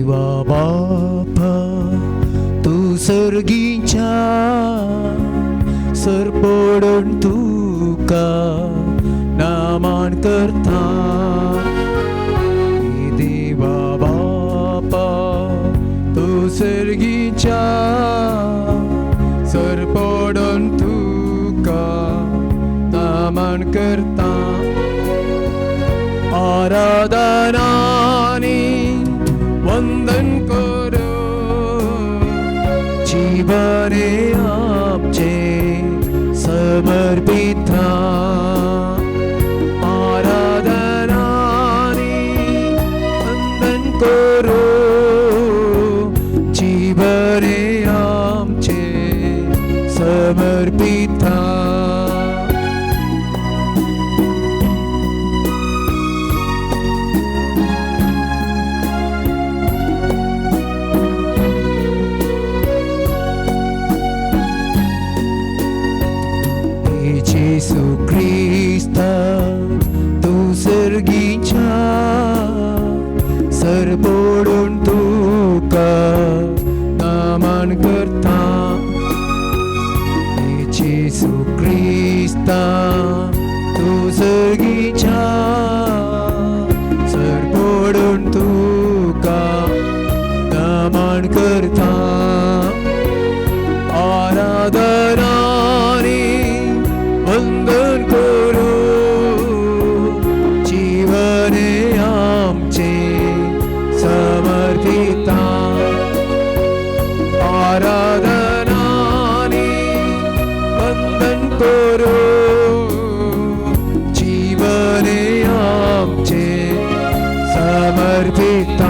देवा बापा तू सर्गीच्या सरपडून तुका नामान करता देवा बापा तू सर्गीच्या सरपडून तुका नामान करता आराधनानी वंदन करो जीवने आमचे समर्पित आराधनानी वंदन करो जीवने आमचे समर्पित येशू ख्रिस्त तू सर्गीच्या सरपडून तुका नामान करता येशू ख्रिस्त तू सर्गीच्या सरपडून तुका नामान करता आराधनानी वंदन करो जीवने आमचे समर्पित आराधनानी वंदन करो जीवने आमचे समर्पित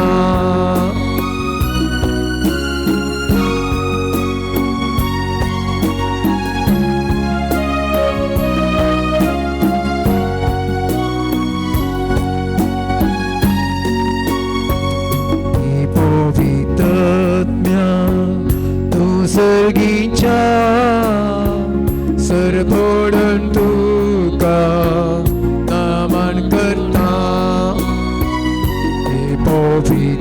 सर्गीच्या सरपडून तुका नामान करता हे पवित्रज्ञा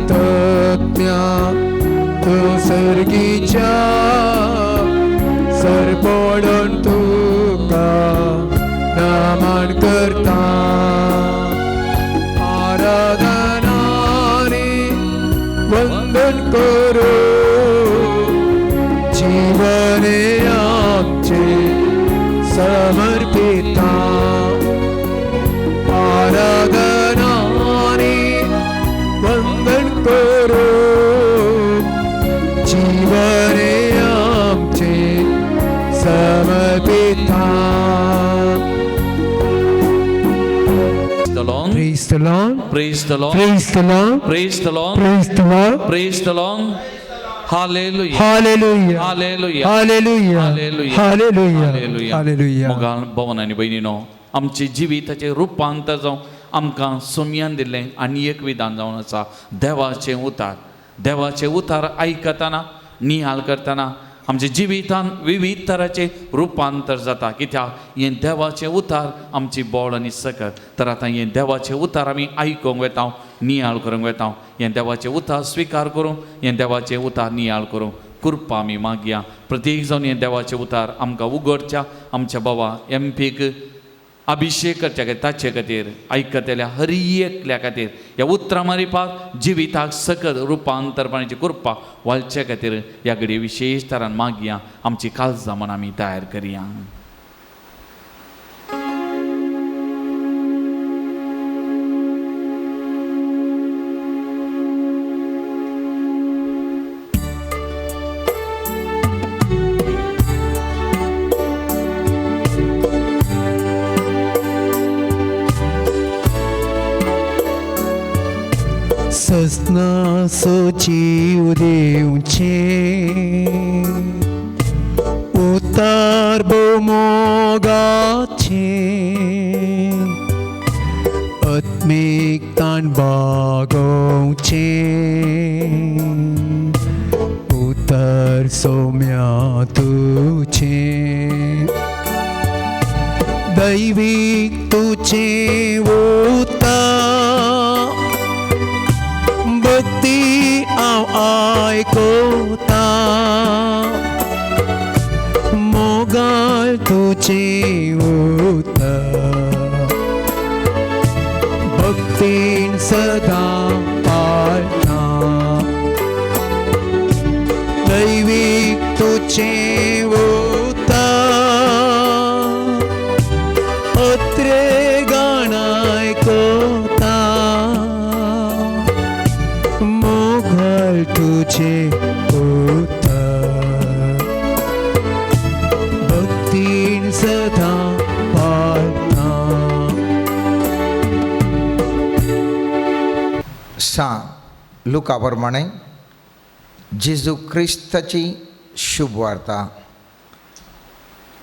तू सर्गीच्या सरपडून तुका नामान करता आराधनानी वंदन करो जीवने आमचे समर्पित आराधनानी वंदन करो जीवने आमचे समर्पित Praise the Lord. Praise the Lord. Praise the Lord. Praise the Lord. Praise the Lord. Praise the Lord. Hallelujah. Hallelujah. Hallelujah. Hallelujah. Hallelujah. Hallelujah. Hallelujah. Hallelujah. मोगाळ भवन आनी भयणीनो आमचे जिविताचे रुपांतर जावं आमकां सुमयान दिल्लें आनी एक विधान जावन आसा देवाचे उतार आयकतना नियाळ करतना आमच्या जिवितान विविध तरांचे रुपांतर जाता कित्याक हें देवाचें उतार आमची बोड आनी सकत तर आतां हें देवाचें उतार आमी आयकूंक वेता नियाळ करूंक वेता हें देवाचें उतार स्विकार करूं हें देवाचें उतार नियाळ करूं कृपा आमी मागया प्रत्येक जावन हें देवाचें उतार आमकां उगडच्या आमच्या बाबा एमपीक अभिषेक करच्या खातीर ताचे खातीर आयकतल्या हर एकल्या खातीर ह्या उतरां मारिपाक जिविताक सकत रुपांतरपणाची कृपा वालचे खातीर ह्या घडये विशेश तरान मागया आमची काळजां मन आमी तयार करया सजना सोची उदेवचे उतार बोमोगाचे आत्मिक ताण बागोवचे उतार सौम्या तुचे दैविक तुचे उतार भक्ती आयकोता मोगाल तुझे उतर भक्तीन सदा पाळता दैविक तुझे उतर अत्रे गाणाय कोता मोघल तुझे उतर भक्तीन सदा पाळता लुकाप्रमाणे जेजू ख्रिस्ताची शुभ वार्ता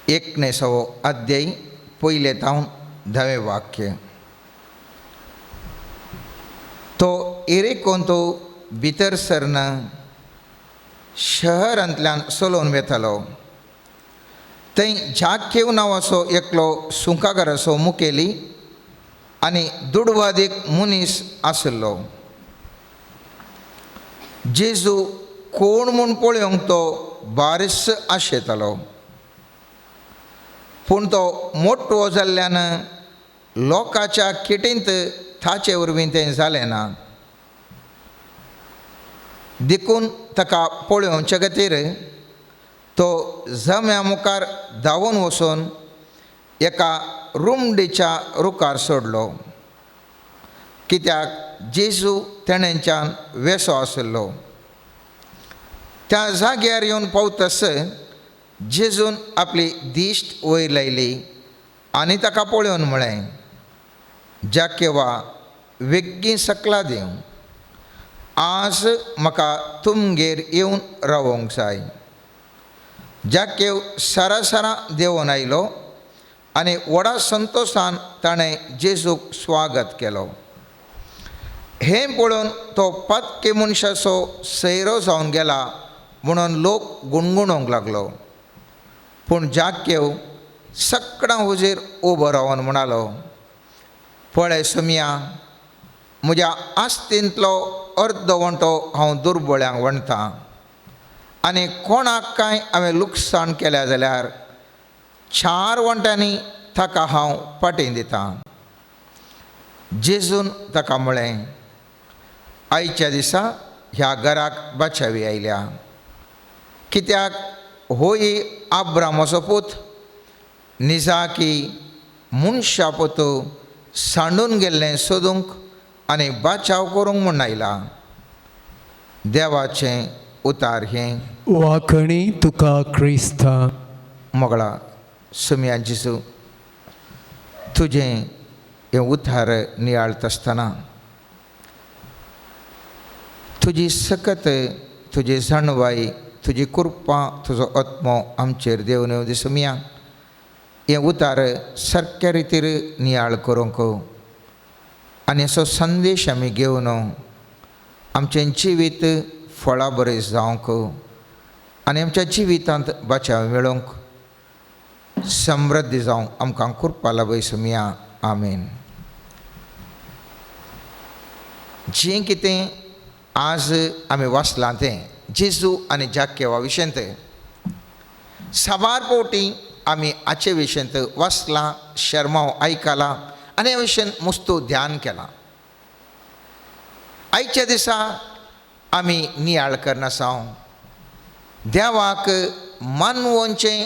19 अध्याय पयले तावन 10वें वाक्य. तो एरेकोन तो भितर सरन शहरांतल्यान चलोवन वेतालो. थंय झाकेव नांवाचो एकलो सुंकाकार असो मुखेली आनी दुडवादीक मनीस आसलो. जेजू कोण म्हूण पळोवंक तो बारीस आशेतालो. पूण तो मोठो जाल्ल्यान लोकांच्या किटींत ताचे वरवीं तें जालें ना. देखून ताका पळोवचे खातीर तो जम्या मुखार धांवून वचून एका रुमडीच्या रुखार सोडलो. कित्याक जेजू तेणेंच्यान वेसो आसलो. त्या जाग्यार येवन पावतस जेजून आपली दिश्ट वयर लायली आनी ताका पळोवन म्हळें, जाकेवा वेग्गीं सकला देव, आज म्हाका तुमगेर येवन रावोंक जाय. जाकेव सरासरा देंवून आयलो आनी व्हडा संतोशान ताणें जेजूक स्वागत केलो. हें पळोवन तो पातके मनशाचो सैरो जावन गेला म्हणून लोक गुणगुणोवंक लागलो. पूण जाकेव सकडा हुजेर उबो रावन म्हणालो, पळय सुमिया, म्हज्या आस्तींतलो अर्द वंटो हांव दुर्बळ्यांक वणटां आनी कोणाक कांय हांवें लुकसाण केल्या जाल्यार 4 वंट्यांनी ताका हांव पाटीं दितां. जेजून ताका म्हळें, आयच्या दिसा ह्या घराक बाचावी आयल्या. कित्याक होय आब्रामाचो पूत निजाकी मनशा पोतू सांडून गेल्लें सोदूंक आनी बाचाव करूंक म्हूण आयला. देवाचें उतार हें. वाखणी तुका क्रिस्ता. मोगळा सुमया जेजू, तुजें हें उतार नियाळत आसतना तुजी सकत तुजी जाणवाई, तुजी कृपा, तुजो आत्मो आमचेर देंवन येवं दी सुमया. हें उतार सारक्या रितीर नियाळ करूंक आनी असो संदेश आमी घेवन आमचें जिवीत फळां बरें जावंक आनी आमच्या जिवितांत बाचाव मेळोवंक समृद्धी जावंक आमकां कृपा लाभय सुमया. आमेन. जें कितें आज आमी वाचलां तें जेजू आनी जाकेवा विशयंत साबार फावटी आमी हाचे विशयंत वाचलां, शर्माव आयकलां आनी ह्या विशयन मस्तो ध्यान केलां. आयच्या दिसा आमी नियाळ करनासांव देवाक मानवोंचें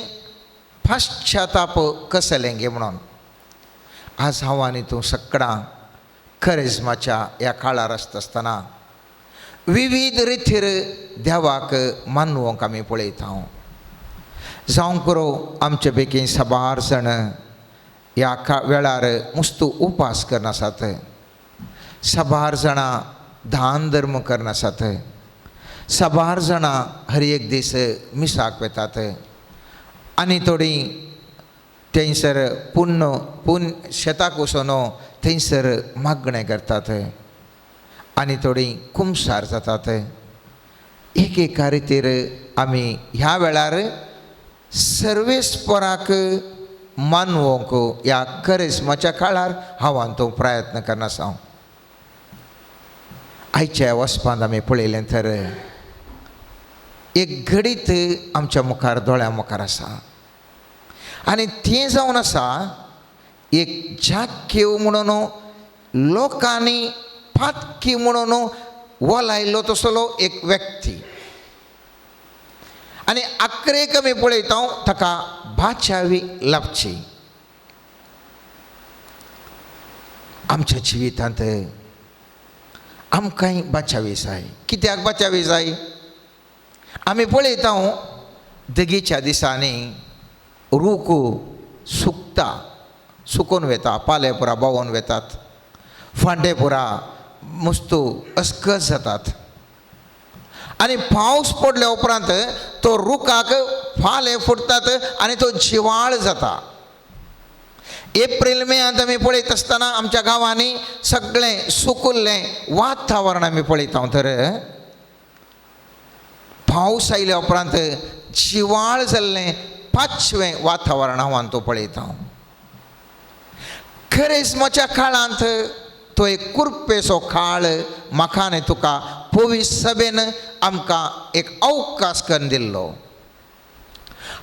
पाश्चाताप कसलें गे म्हणून. आज हांव आनी तूं सगळां करिज्माच्या ह्या काळार आसतना विविध रितीर देवाक मानवोंक आमी पळयता. जावं करो आमचे पैकी साबार जण ह्या वेळार मस्त उपास करनासात. साबार जाणां दान धर्म करनासात. साबार जाणां हर एक दीस मिसाक वेतात आनी थोडीं थंयसर पुण्य शेताक वचून थंयसर मागणें करतात आनी थोडीं कुमसार जातात. एक एका रितीर आमी ह्या वेळार सर्वेस्पराक मानवोंक ह्या करिज्माच्या काळार हांव आनी तूं प्रयत्न करनासांव. आयच्या वचपांत आमी पळयलें तर एक घडीत आमच्या मुखार दोळ्या मुखार आसा आनी तें जावन आसा एक जाकेव म्हणून लोकांनी फातकी म्हणून वलायलो तसलो एक व्यक्ती आनी आखरेक आमी पळयता ताका बाचावी लाभची. आमच्या जिवितांत आमकांय बाचावी जाय. कित्याक बाचावी जाय? आमी पळयता देगीच्या दिसांनी रूख सुकता, सुकून वेता, पाले पुरा बावून वेतात, फांटे पुरा मस्तू अस्कस जातात आनी पावस पडल्या उपरांत तो रुखाक फाले फुटतात आनी तो जिवाळ जाता. एप्रिल मेयांत आमी पळयत आसतना आमच्या गांवांनी सगळें सुकुल्लें वातावरण आमी पळयता. तर पावस आयल्या उपरांत जिवाळ जाल्लें पाचवें वातावरण हांव तो पळयता. क्रिस्मसाच्या काळांत तो एक कुरपेचो काळ म्हाका आनी तुका पवित्र सभेन आमकां एक अवकाश करून दिल्लो.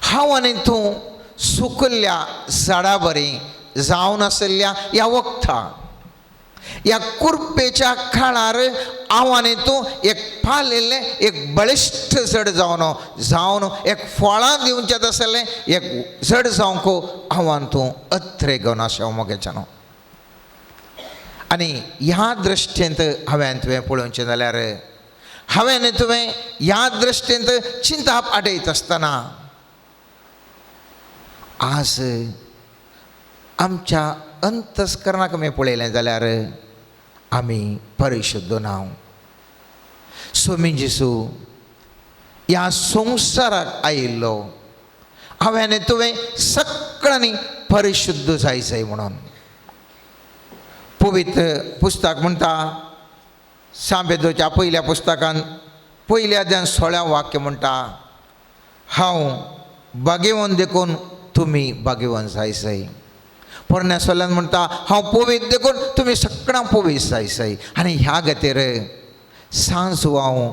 हांव आनी तूं सुकल्ल्या झाडां बरीं जावन आसल्या ह्या वखदां, ह्या कुरपेच्या काळार हांव आनी तूं एक फालिल्लें एक बळिश्ट झाड जावन एक फळां दिवचें आसलें एक झाड जावंक हांव आनी तूं अत्रे घेवन आसा मोगेच्यान. आनी ह्या दृश्टेंत हांवें तुवें पळोवचें जाल्यार हांवें तुवें ह्या दृश्टेंत चिंताप आडयत आसतना आज आमच्या अंतस्करणाक आमी पळयलें जाल्यार आमी परिशुद्ध नांव स्वामी जेजू ह्या संवसाराक आयिल्लो. हांवें तुवें सगळ्यांनी परिशुद्ध जाय म्हणून. पवित्र पुस्तक म्हणटा सांबेदोच्या पयल्या पुस्तकान पयल्या अध्यायान 16वें वाक्य म्हणटा, हांव भाग्यवान देखून तुमी भाग्यवान जाय. पोरण्या सोल्यान म्हणटा, हांव पवित्र देखून तुमी सगळ्यां पवित्र जाय. आनी ह्या खातीर सांज हांव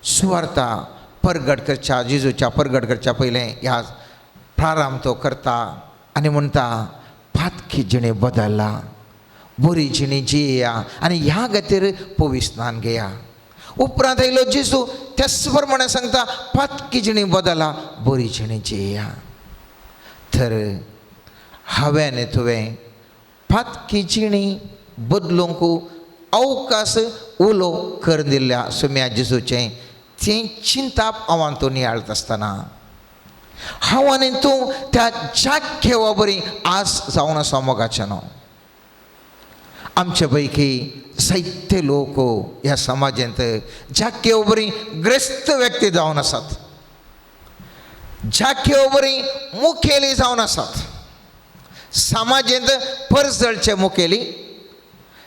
सुवार्ता परगट करच्या जेजूच्या परगट करच्या पयलें ह्या प्रारंभ तो करता आनी म्हणटा फातकी जिणे बदलला, बरी जिणी जियेया आनी ह्या खातीर पवित्र स्नान घेया. उपरांत आयलो जेजू त्याच प्रमाणे सांगता फातकी जिणी बदला, बरी जिणी जियेया. तर हांवें तुवें फातकी जिणी बदलूंक अवकाश उलो कर दिल्ल्या सुम्या जेजूचें तें चिंताप हांव तूं नियाळत आसतना हांव आनी तूं त्या जाग्या बरी आज जावन आसा मोगाच्यान. आमचे पैकी साहित्य लोक ह्या समाजांत जाग्या बरी ग्रस्त व्यक्ती जावन आसात, जाग्या बरी मुखेली जावन आसात. समाजांत परजळचे मुखेली,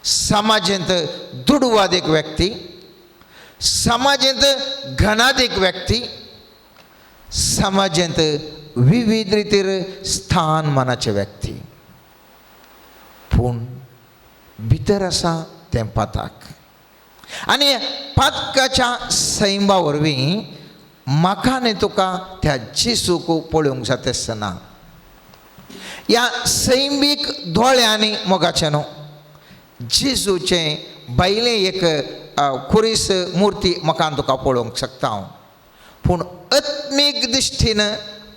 समाजांत दुडवादीक व्यक्ती, समाजांत घनादीक व्यक्ती, समाजांत विविध रितीर स्थानमानाचे व्यक्ती. पूण भितर आसा तें पाताक आनी पातकाच्या सैमा वरवीं म्हाका आनी तुका त्या जेजूक पळोवंक जाता आसतना ह्या सैमीक दोळ्यांनी मोगाचें न्हू जेजूचें भायलें एक खुरीस मुर्ती म्हाका आनी तुका पळोवंक शकता हांव. पूण आत्मीक दिश्टीन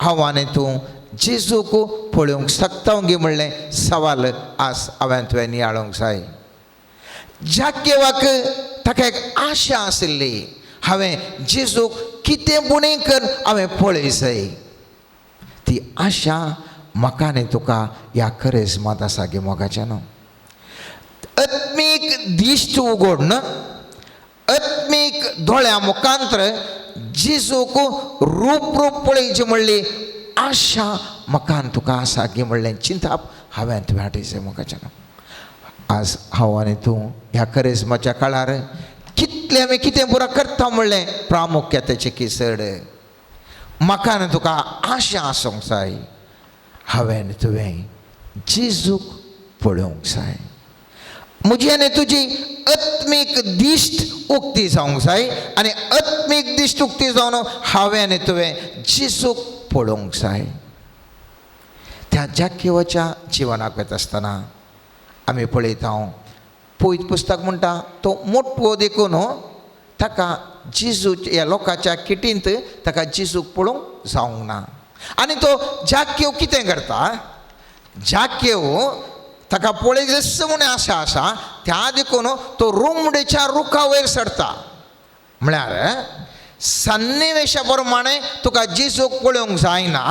हांव आनी तूं जेजूक पळोवंक शकता गे म्हणलें सवाल आज हांवें तुवें नियाळोवंक जाय. ज्या केवाक ताका एक आशा आशिल्ली, हांवें जेजूक कितें बुणी कर हांवें पळय जाय. ती आशा म्हाका आनी तुका ह्या करिस्मांत आसा गे मोगाच्यान. आत्मीक दिश्ट उगडून आत्मीक दोळ्या मुखांतर जेजूक रूप पळयचें म्हणली आशा म्हाका आनी तुका आसा गे म्हणलें चिंताप हांवें तुवें हाडयचें मोगाच्यान. आज हांव आनी तूं ह्या करिस्माच्या काळार कितलें आमी कितें पुरो करता म्हणलें प्रामुख्यातेचें किसड म्हाका आनी तुका आशा आसूंक जाय. हांवें तुवें जेजूक पळोवंक जाय. मुझ्याने तुझी आत्मीक दिश्ट उक्ती जावंक जाय आनी आत्मीक दिश्ट उक्ती जावन हांवें तुवें जेजूक पळोवंक जाय. त्या जाकेवाच्या जिवनाक वता आसतना आमी पळयता पयत पुस्तक म्हणटा तो मोठो देखून ताका जेजू ह्या लोकांच्या किटींत ताका जेजूक पळोवंक जावंक ना. आनी तो जाकेव कितें करता, जाकेव ताका पळय जसो म्हूण आशा आसा त्या देखून तो रुमडेच्या रुखा वयर सरता. म्हळ्यार सन्निवेशा प्रमाणे तुका जेजूक पळोवंक जायना,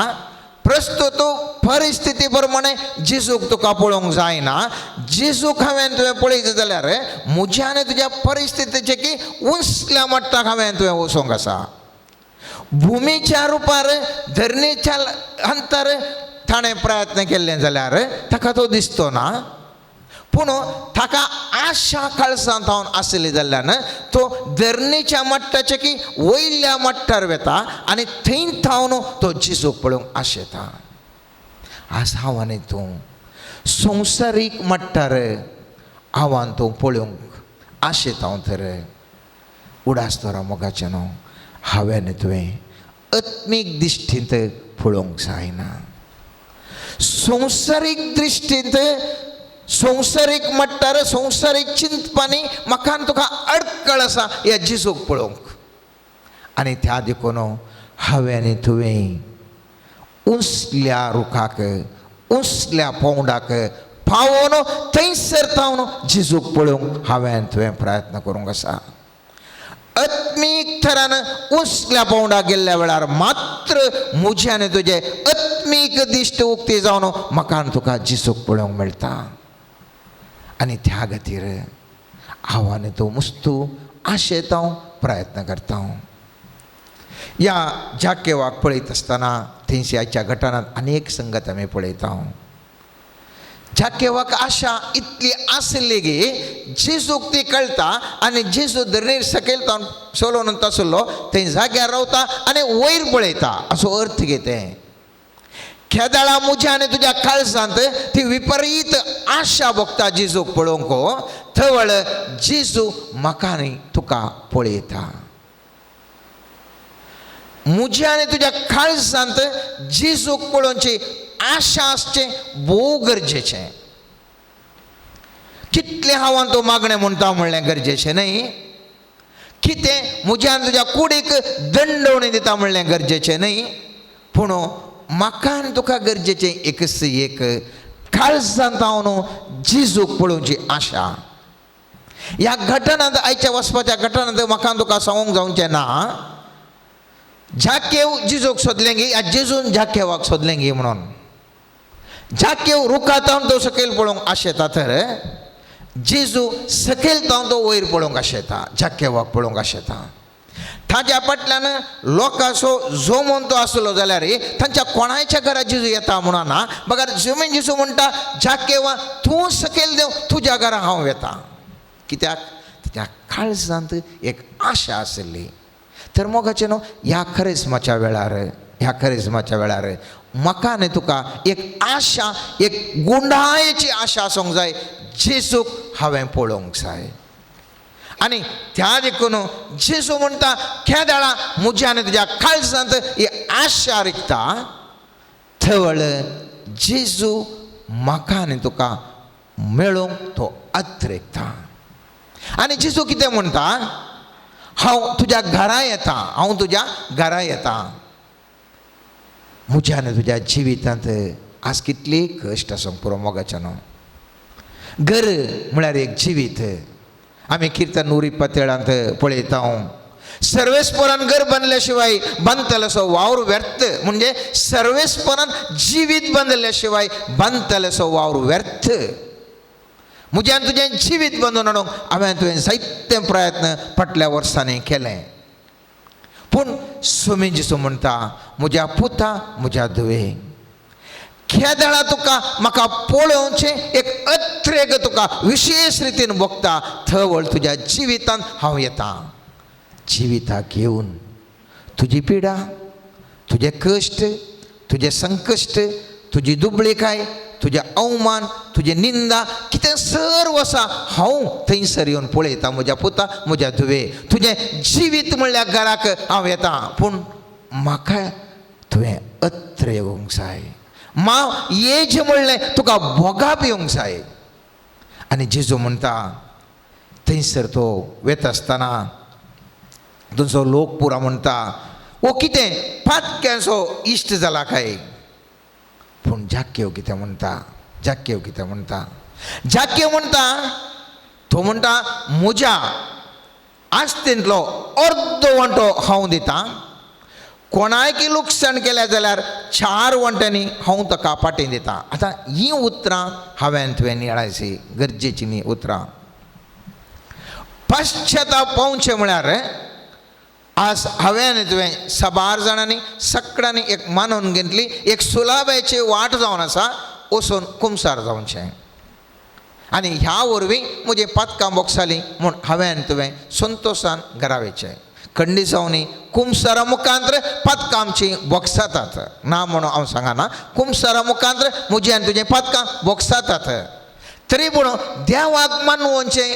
प्रस्तुत परिस्थिती प्रमाणे जेजूक तुका पळोवंक जायना. जेजूक हांवें तुवें पळयत जाल्यार म्हज्या आनी तुज्या परिस्थितीचे की उंचल्या मट्टाक हांवें तुवें वचोंक आसा. भुमीच्या रुपार धरणीच्या अंतर ताणें प्रयत्न केल्ले जाल्यार ताका तो दिसतो ना, पूण ताका आशा काळजांत आसली जाल्यार तो धरणीच्या मट्टाचे की वयल्या मट्टार वेता आनी थंय थावन तो जेजूक पळोवंक आशेता. आज हांव आनी तूं संवसारीक मट्टार हांवान तूं पळोवंक आशेता तर उडास तोरा मोगाचें न्हू, हांवें तुवें आत्मीक दिश्टींत पळोवंक जायना. संवसारीक दृश्टींत संवसारीक मट्टार संवसारीक चिंतपांनी म्हाका तुका अडकळ आसा ह्या जेजूक पळोवंक. आनी त्या देखून हांवें आनी तुवें उंचल्या रुखाक उंचल्या पोंडाक पावोन थंयसर थावन जेजूक पळोवंक हांवें तुवें प्रयत्न करूंक आसा. आत्मीक थरान उंचल्या पोंडाक गेल्ल्या वेळार मात्र म्हजें आनी तुजें आत्मीक दिश्ट उक्ती जावन म्हाका तुका जेजूक पळोवंक मेळटा. आनी त्या खातीर हांव आनी तूं मस्तू आशेता प्रयत्न करता. ह्या जाकेवाक पळयत आसतना थंयच्या घटनांत आनी एक संगत आमी पळयता. जाकेवाक आशा इतली आसली की जेजूक ती कळटा आनी जेजू धरणीर सकयल जावन सोलोन तसलो थंय जाग्यार रावता आनी वयर पळयता असो अर्थ घेते. खेदाळा म्हज्या आनी तुज्या काळजांत ती विपरीत आशा भोगता जेजूक पळोवंक, थवळ जेजू म्हाका आनी तुका पळयता. म्हज्या आनी तुज्या काळजांत जेजूक पळोवची आशा आसचें भोव गरजेचें. कितलें हांवान तो मागणें म्हणटा म्हणलें गरजेचें न्ही, कितें म्हज्या आनी तुज्या कुडीक दंडवणी दिता म्हणलें गरजेचें न्ही, पूण म्हाका आनी तुका गरजेचें एकच एक काळजांत हांव जेजूक पळोवची आशा. ह्या घटनांत आयच्या वचपाच्या घटनांत म्हाका तुका सांगूंक जावचें ना जाकेव जेजूक सोदलें गी या जेजून जाकेवाक सोदलें गी म्हणून. जाकेव रुखांत तो सकयल पळोवंक आशेता तर जेजू सकयल तो वयर पळोवंक आशेता, जाकेवाक पळोवंक आशेता. ताच्या फाटल्यान लोकांचो जोमोन तो आसलो जाल्यार तांच्या कोणाच्या घरा जेजू येता म्हणना, बगर जमीन जेजू म्हणटा जाकेवा तूं सकयल देव तुज्या घरा हांव येता. कित्याक त्या काळजांत एक आशा आसली. तर मोगाचें न्हू, ह्या खरेस्माच्या वेळार म्हाका आनी तुका एक आशा, एक गुंडायेची आशा आसूंक जाय. जेजूक हांवें पळोवंक जाय. आनी त्या देखून जेजू म्हणटा खेदाळा म्हज्या आनी तुज्या काळजांत ही आशा रिकता, थवळ जेजू म्हाका आनी तुका मेळोवंक तो अत्रेकता. आनी जेजू कितें म्हणटा, हांव तुज्या घरा येता, हांव तुज्या घरा येता. म्हज्या आनी तुज्या जिवितांत आज कितली कश्ट आसूंक पुरो मोगाचें न्हू. घर म्हळ्यार एक जिवीत. आमी किर्तन 127 पळयता, सर्वेस्परान घर बांदल्या शिवाय बांदतलोसो वावर व्यर्थ. म्हणजे सर्वेस्परान जिवीत बांदल्या शिवाय बांदतलोसो वावर व्यर्थ. म्हज्यान तुजें जिवीत बांदून हाडूंक हांवें तुवें जायते प्रयत्न फाटल्या वर्सांनी केले. पूण सुमी जेजू म्हणटा म्हज्या पुता म्हज्या धुवे, खेदाळा तुका म्हाका पळोवचें एक अत्रेक तुका विशेष रितीन भोगता, थवळ तुज्या जिवितांत हांव येता. जिविताक येवन तुजी पिडा, तुजे कश्ट, तुजे संकश्ट, तुजी दुबळेकाय, तुजे अवमान, तुजे निंदा कितें इतलें सर्व आसा हांव थंयसर येवन पळयतां म्हज्या पुता म्हज्या धुवे तुजें जिवीत म्हणल्यार घराक हांव येतां पूण म्हाका तुवें अत्र येवंक जाय येज म्हणलें तुका भोगाप येवंक जाय आनी जेजू म्हणटा थंयसर तो वेता आसतना तुजो लोक पुरा म्हणटा वो कितें पातक्याचो इश्ट जाला काय पूण जाक्केव कितें म्हणटा जाक्केव कितें म्हणटा जाक्केव म्हणटा तो म्हणटा म्हज्या आस्तेंतलो अर्दो वंटो हांव दितां कोणायकी लुकसाण केल्या जाल्यार 4 वंट्यांनी हांव ताका पाटें दितां आतां हीं उतरां हांवें तुवें नियाळायची गरजेची न्ही उतरां पश्चाताप पावचें म्हळ्यार आज हांवें तुवें साबार जाणांनी सगळ्यांनी एक मानून घेतली एक सुलाबाची वाट जावन आसा वचून कुमसार जावचें आनी ह्या वरवीं म्हजें पातकां बोगसालीं म्हूण हांवें तुवें संतोशान घरा वयचें खंडी जावनी कुमसारा मुखांतर पातकां आमचीं बोगसातात ना म्हणून हांव सांगना कुमसारा मुखांतर म्हजी आनी तुजें पातकां बोगसातात तरी पूण देवाक मानवचें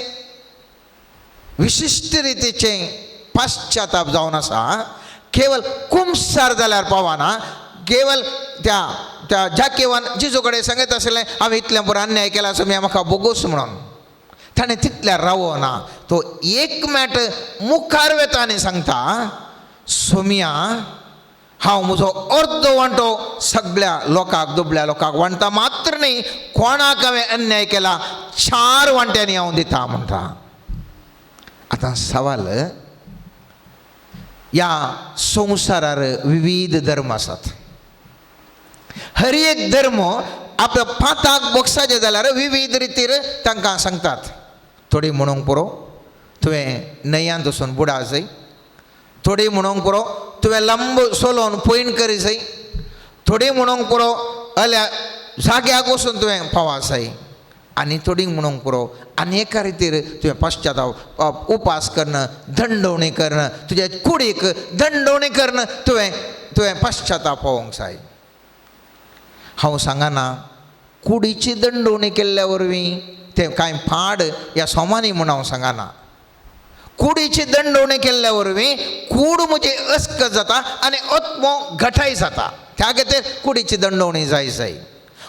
विशिश्ट रितीचें पाश्चाताप जावन आसा केवल कुमसार जाल्यार पावना केवल त्या जाकेवान जेजू कडेन सांगत आसलें हांवें इतलें बरो अन्याय केला सो म्हाका बोगूस म्हणून ताणें तितल्यार रावना तो एक मेट मुखार वेता आनी सांगता सोमिया हांव म्हजो अर्दो वंटो सगळ्या लोकांक दुबळ्या लोकांक वंटा मात्र न्ही कोणाक हांवें अन्याय केला 4 वंट्यांनी हांव दितां म्हणटा आतां सवाल ह्या संवसारार विविध धर्म आसात हर एक धर्म आपल्या पाताक बोगसाचें जाल्यार विविध रितीर तांकां सांगतात थोडी म्हणूंक पुरो तुवें न्हंयांत वचून बुडा जाय थोडी म्हणूंक पुरो तुवें लंब सोलोवन पयण करी जाय थोडी म्हणूंक पुरो जाल्यार जाग्याक वचून तुवें पावा जाय आनी थोडी म्हणूंक पुरो अनेका रितीर तुवें पश्चाताप उपास करणं दंडवणी करणं तुज्या कुडीक दंडवणी करणं तुवें पश्चाताप पावोवंक जाय हांव सांगना कुडीची दंडवणी केल्ल्या वरवीं तें कांय पाड ह्या सोमानी म्हूण हांव सांगना कुडीची दंडवणी केल्ल्या वरवीं कूड म्हजी अस्क जाता आनी आत्मो घटाय जाता त्या खातीर कुडीची दंडवणी जाय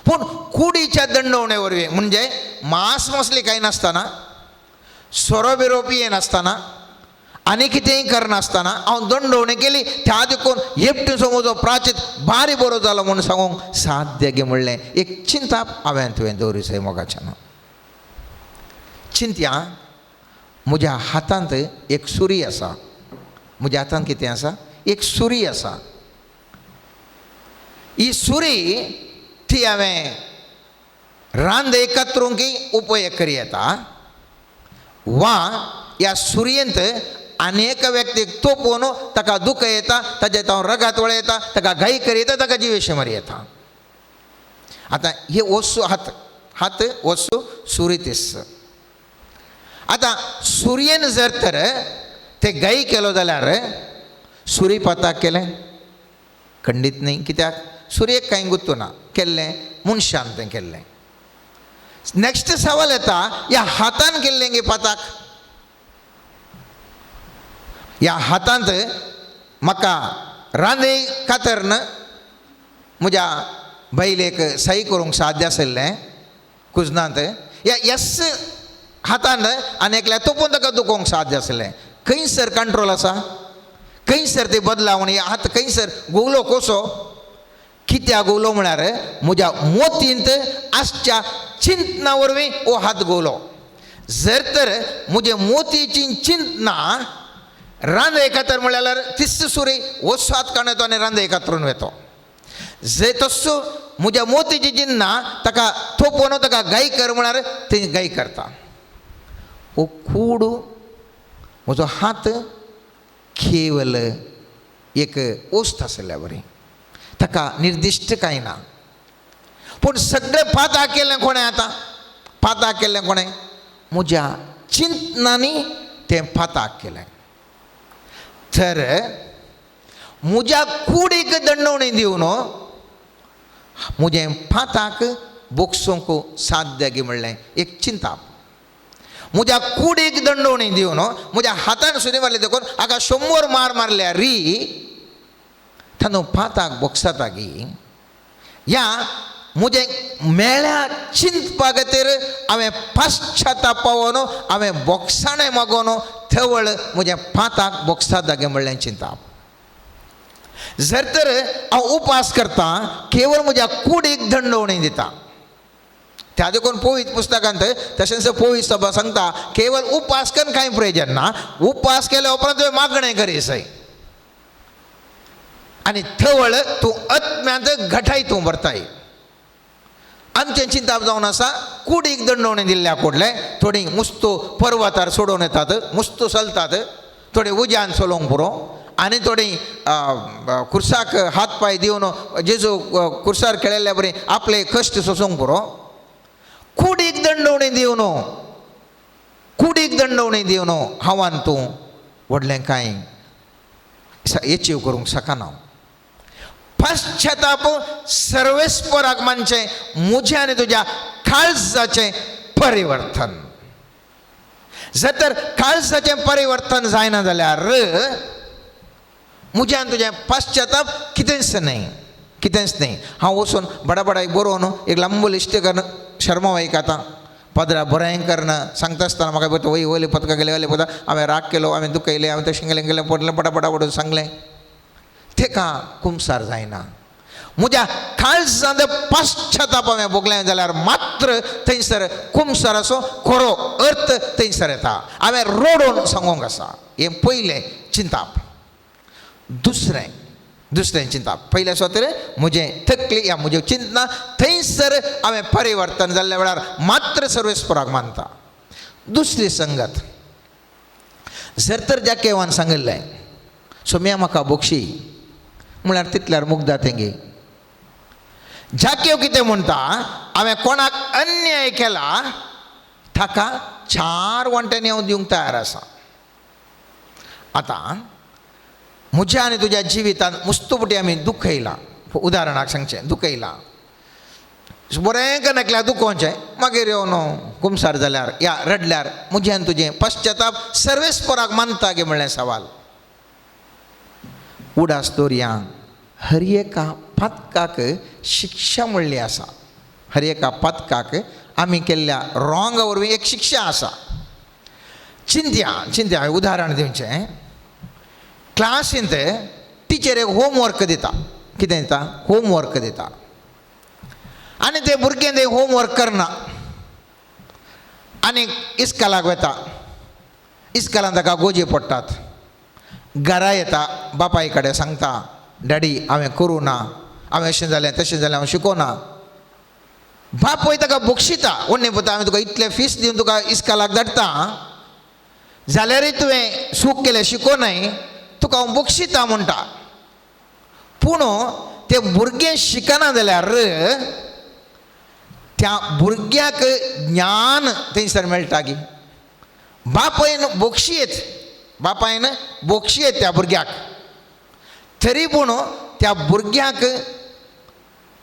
पूण कुडीच्या दंडवणे वरवीं म्हणजे मांस मसली कांय नासतना सोरो बिरो पिये नासतना आनी कितेंय करनासतना हांव दंडवणी केली त्या देखून हेपटीचो म्हजो प्राचीत भारी बरो जालो म्हूण सांगूंक साध्य गे म्हणलें एक चिंता हांवें तुवें दवरी जाय मोगाच्यान चिंत्या म्हज्या हातांत एक सुरी आसा म्हज्या हातांत कितें आसा एक सुरी आसा ही सुरी ती हांवें रांद एकत्रूंक उपयोग करी येता वा ह्या सुरयेंत अनेक व्यक्तीक तोपोवन ताका दुख येता ताचे हांव रगात वळ येता ताका घाई करी येता ताका जिवेशी मारी येता आतां हे वस्तू हात वस्तू सुरीतीस आतां सुरयेन जर तर ते गाई केलो जाल्यार सुरी पाताक केलें खंडीत न्ही कित्याक सुरयेक कांय गुत्तू ना केल्लें मनशान तें केल्लें नेक्स्ट सवाल येता ह्या हातान केल्लें गे पाताक ह्या हातांत म्हाका रांदे खातर म्हज्या बैलेक सही करूंक साध्य आसलें कुजनांत ह्या हातान आनेकल्या तोपून ताका दुखोवंक साध्य आसलें खंयसर कंट्रोल आसा खंयसर ती बदलावणी हात खंयसर गोवलो कसो कित्याक गोवलो म्हळ्यार म्हज्या मोतींत आसच्या चिंतना वरवीं हो हात गोवलो जर तर म्हजे मोतीची चिंतना रांद एकातर म्हळ्यार तिस्स सुरी वस्तू हात काडून येतो आनी रांद एकत्रून वेतो जे तस्सो म्हज्या मोतीची चिंतना ताका थोपोवन ताका गाय कर म्हळ्यार ती गाय करता हो कूड म्हजो हात केवल एक ओस्त आसल्या बरी ताका निर्दिश्ट कांय ना पूण सगळें पाताक केल्लें कोणें आतां पाताक केल्लें कोणें म्हज्या चिंतनांनी तें पाताक केलें तर म्हज्या कुडीक दंडवणी दिवन म्हजें पाताक बोगसोंक साध्य गे म्हणलें एक चिंता म्हज्या कुडीक दंडवणी दिवन म्हज्या हातान सुद्दां मारले देखून हाका 100 मार मारल्या री तांदूळ पाताक बोगसाता गी ह्या म्हजे मेळ्या चिंतपा खातीर हांवें पाश्चाताप पावोन हांवें बोगसाणें मागोन थवळ म्हज्या पाताक बोगसाता गे म्हणलें चिंता जर तर हांव उपास करता केवळ म्हज्या कुडीक दंडवणी दिता त्या देखून पवित्र पुस्तकांत तशेंच पवित्र सभा सांगता केवळ उपास करून कांय प्रयोजन ना उपास केल्या उपरांत तुवें मागणें करीसय आनी थवळ तूं आत्म्यांत घटाय तूं भरताय आमचें चिंताप जावन आसा कुडीक दंडवणी दिल्ल्या कोडले थोडी मुस्तो पर्वतार सोडून येतात मुस्तो चलतात थोडी उज्यान चलोवंक पुरो आनी थोडी खुर्साक हात पाय दिवन जेजू खुर्सार खेळिल्ल्या बरी आपले कश्ट सोसूंक पुरो कुडीक दंडवणी दिवन हांवान तूं व्हडलें कांय एचीव करूंक शकना पश्चाताप सर्वेस्पराक मानचें म्हजें आनी तुज्या काळजाचें परिवर्तन जर तर काळजाचें परिवर्तन जायना जाल्यार म्हज्यान तुजें पश्चाताप कितेंच न्ही हांव वचून बडा बरोवन एक लांब लिस्ट करून शर्मा वाईक आतां पदरा बरें करना सांगता आसतना म्हाका पळय वय वयले पदका गेले वयले पदा हांवें राग केलो हांवें दुखयलें हांवें तशें केलें पडलें पडा वडून सांगलें तेका कुमसार जायना म्हज्या काळजांत पश्चाताप हांवें भोगलें जाल्यार मात्र थंयसर कुमसाराचो खरो अर्थ थंयसर येता हांवें रोडोन सांगूंक आसा हें पयलें चिंताप दुसरें चिंता पयल्या स्वातर म्हजें तकली या म्हज्यो चिंतना थंयसर हांवें परिवर्तन जाल्ल्या वेळार मात्र सर्वेस्पराक मानता दुसरी संगत जर तर ज्या केवान सांगिल्लें सोम्या म्हाका बोगशी म्हळ्यार तितल्यार मुग्धा तेंगे जाकेव कितें म्हणटा हांवें कोणाक अन्याय केला ताका 4 वंट्यांनी हांव दिवंक तयार आसा आतां म्हज्या आनी तुज्या जिवितांत मुस्तुपटी आमी दुखयलां उदाहरणाक सांगचें दुखयलां बरें कनकल्यार दुखोवचें मागीर येवन कुमसार जाल्यार या रडल्यार म्हजें आनी तुजें पश्चाताप सर्वेस्पराक मानता गे म्हणलें सवाल उडास दर्या हर एका पातकाक शिक्षा म्हणली आसा हर एका पातकाक आमी केल्ल्या रॉंगा वरवीं एक शिक्षा आसा चिंत्या उदाहरण दिवचें क्लासींत टिचर एक होमवर्क दिता कितें दिता होमवर्क दिता आनी ते भुरगें तें होमवर्क करना आनी इस्कालाक वता इस्कालान ताका गोजी पडटात घरा येता बापाय कडेन सांगता डॅडी हांवें करूं ना हांवें अशें जालें तशें जालें हांव शिकोना बापूय ताका बक्षिता व्हडलें पळय हांवें तुका इतलें फीस दिवन तुका इस्कालाक धाडटा जाल्यारय तुवें सूख केलें शिकोनाय तुका हांव बक्षिता म्हणटा पूण तें भुरगें शिकना जाल्यार त्या भुरग्याक ज्ञान थंयसर मेळटा गी बापायन बक्षीत त्या भुरग्याक तरी पूण त्या भुरग्याक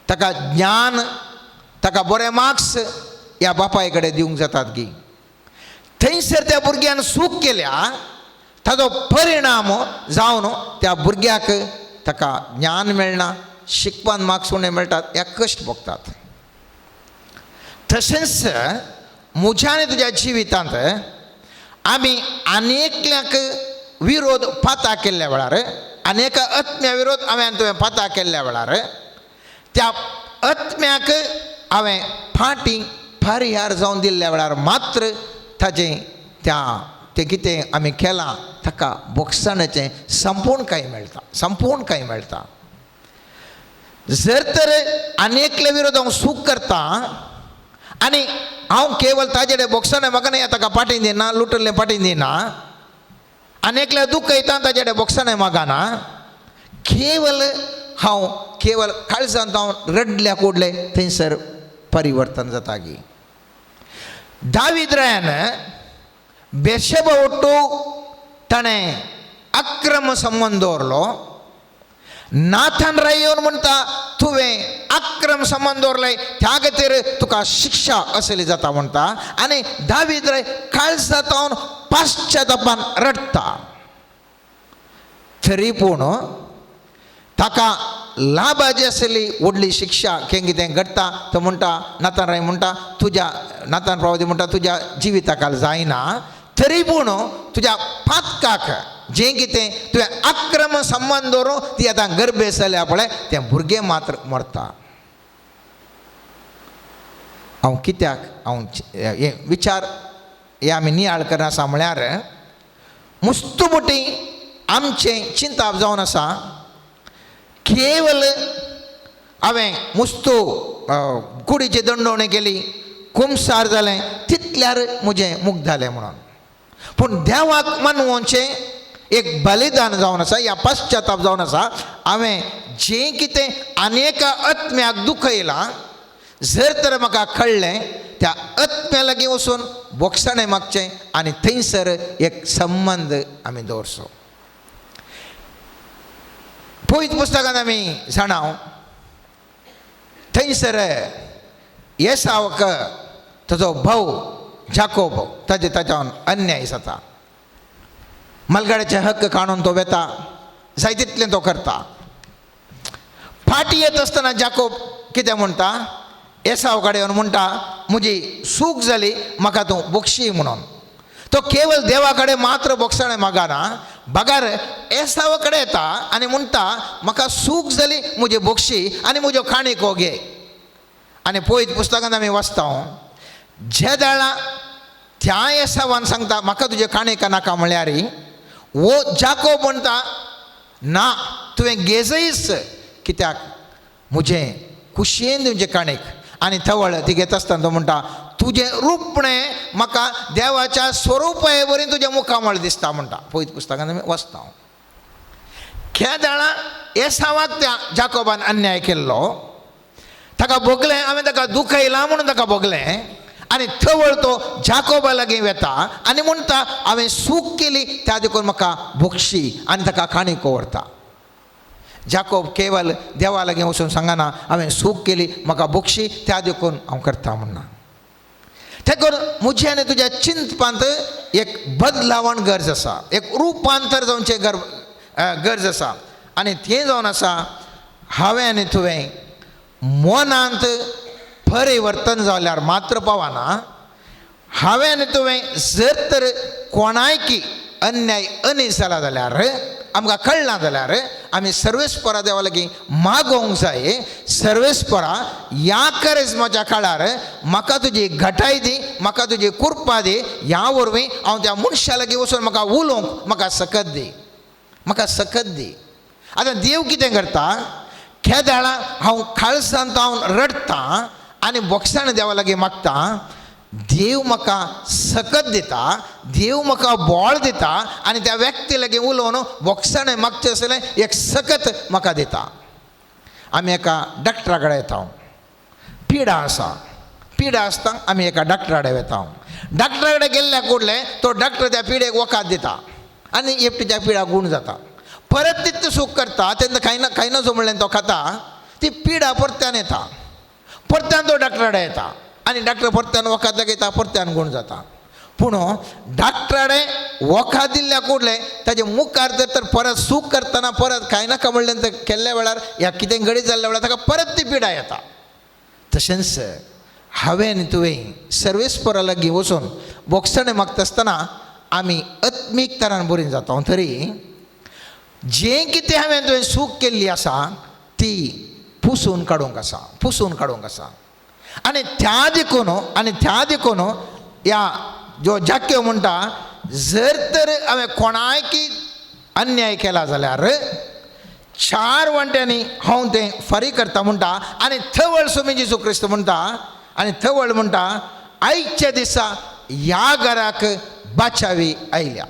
ताका ज्ञान ताका बरे मार्क्स ह्या बापाय कडेन दिवंक जातात गी थंयसर त्या भुरग्यान सूख केल्या ताजो परिणाम जावन त्या भुरग्याक ताका ज्ञान मेळना शिकपान मार्क्स उणे मेळटात ह्या कश्ट भोगतात तशेंच म्हज्या आनी तुज्या जिवितांत आमी अनेकल्यांक विरोध पाता केल्ल्या वेळार अनेक आत्म्या विरोध हांवें तुवें पाता केल्ल्या वेळार त्या आत्म्याक हांवें फाटीं फारीहार जावन दिल्ल्या वेळार मात्र ताजें तें कितें आमी केलां ताका बोगसणाचें संपूर्ण कांय मेळटा जर तर अनेकले विरोध हांव सूख करता आनी हांव केवळ ताजे कडेन बोगसणें म्हाका न्ही ताका पाटीं दिना लुटल्लें पाटीं दिना अनेकले दूख येता ताजे कडेन बोगसणें मागना केवळ काळजांत हांव रडल्या कोडले थंयसर परिवर्तन जाता गी दाविद्रायन बेशेबा ಒಟ್ಟು ताणें अक्रम संबंध दवरलो नाथन राय येवन म्हणटा तुवें अक्रम संबंध दवरले त्या खातीर तुका शिक्षा असली जाता म्हणटा आनी दावीद रे काळजांत पाश्चातापान रडटा तरी पूण ताका लाभाची आसली व्हडली शिक्षा कितें घडटा तो म्हणटा नातान राय म्हणटा तुज्या नातान प्रवादी म्हणटा तुज्या जिविताकाल जायना तरी पूण तुज्या पातकाक जें कितें तुवें अक्रम संबंध दवरून ती आतां गर्भेस जाल्या पळय तें भुरगें मात्र मरता हांव कित्याक हांव हे विचार हे आमी नियाळ करना आसा म्हळ्यार मुस्तमुटी आमचें चिंताप जावन आसा केवल हांवें मुस्तू कुडीची दंडोवणी केली कुमसार जालें तितल्यार म्हजें मुक्त जालें म्हणून पूण देवाक मानवचें एक बलिदान जावन आसा या पश्चाताप जावन आसा हांवें जें कितें आनेका आत्म्याक दुखयलां जर तर म्हाका कळ्ळें त्या आत्म्या लागीं वचून बोगसाणें मागचें आनी थंयसर एक संबंध आमी दवरचो पयत पुस्तकांत आमी जाणाव थंयसर येसावाक ताजो भाव जाकोब ताच्यान अन्याय जाता मलगाड्याचे हक्क काडून तो वेता जाय तितलें तो करता फाटी येत आसतना जाकोब कितें म्हणटा येसाव कडेन म्हणटा म्हजी चूक जाली म्हाका तूं बक्षी म्हणून तो केवळ देवा कडेन मात्र बोगसाणें मागना बगार येसावा कडेन येता आनी म्हणटा म्हाका चूक जाली म्हजी बक्षी आनी म्हज्यो काणयो घे आनी पळयत पुस्तकांत आमी वाचता ज्या दाळा त्या येसावान सांगता म्हाका तुजे काणयो नाका म्हळ्यार वो जाकोब म्हणटा ना तुवें घेजयच कित्याक म्हजें कुशेन तुजे काणयेक आनी थवळ ती घेता आसतना तो म्हणटा तुजें रूपणें म्हाका देवाच्या स्वरुपाये वरवीं तुज्या मुखामळ दिसता म्हणटा पळयत पुस्तकांत आमी वाचता ह्या दाळा येसावाक त्या जाकोबान अन्याय केल्लो ताका भोगलें हांवें ताका दुखयलां म्हणून ताका भोगलें आनी थवळ तो जाकोबा लागीं वेता आनी म्हणटा हांवें चूक केली त्या देखून म्हाका भोगशी आनी ताका काणयो व्हरता जाकोब केवळ देवा लागीं वचून सांगना हांवें चूक केली म्हाका बक्षी त्या देखून हांव करता म्हणना ते करून म्हजे आनी तुज्या चिंतपांत एक बदलावण गरज आसा एक रुपांतर जावचें गरज आसा आनी तें जावन आसा हांवें आनी तुवें मनांत परिवर्तन जाल्यार मात्र पावना हांवें आनी तुवें जर तर कोणायकी अन्याय अनीस जाला जाल्यार आमकां कळना जाल्यार आमी सर्वेस्परा देवा लागीं मागोवंक जाय सर्वेस्परा ह्या करिज्माच्या काळार म्हाका तुजी घटाय दी म्हाका तुजी कृपा दी ह्या वरवीं हांव त्या मनशा लागीं वचून म्हाका उलोवंक म्हाका सकत दी म्हाका सकत दी आतां देव कितें करता ह्या दाळा हांव काळजांत हांव रडटां आनी बोगसाण देवा लागीं मागता देव म्हाका सकत दिता देव म्हाका बोळ दिता आनी त्या व्यक्ती लागीं उलोवन बोगसाणें मागचें आसलें एक सकत म्हाका दिता आमी एका डॉक्टरा कडेन येता पिडा आसता आमी एका डॉक्टरा कडेन वता डॉक्टरा कडेन गेल्ल्या कुडले तो डॉक्टर त्या पिडेक वखद दिता आनी एकटीच्या पिडा गूण जाता परत तितलें सूख करता तेन्ना कांय नजो म्हणलें तो खाता ती पिडा परत्यान येता परत्यान तो डॉक्टरा कडेन येता आनी डॉक्टर परत्यान वखद घेता परत्यान गूण जाता पूण डॉक्टराडे वखद दिल्ल्या कुडले ताजे मुखार तर परत सूख करतना परत कांय नाका म्हणलें तर केल्ल्या वेळार ह्या कितें गडीत जाल्ल्या वेळार ताका परत ती पिडा येता तशेंच हांवें आनी तुवें सर्वेस्परा लागीं वचून बोगसाणें मागता आसतना आमी आत्मीक तरान बरीं जाता तरी जें कितें हांवें तुवें सूख केल्ली आसा ती पुसून काडूंक आसा आनी त्या देखून ह्या जो जाक्यो म्हणटा जर तर हांवें कोणायकी अन्याय केला जाल्यार 4 वंट्यांनी हांव तें फारीक करता म्हणटा आनी थवळ स्वामी जेजू क्रिस्त म्हणटा आनी थवळ म्हणटा आयच्या दिसा ह्या घराक बाचावी आयल्या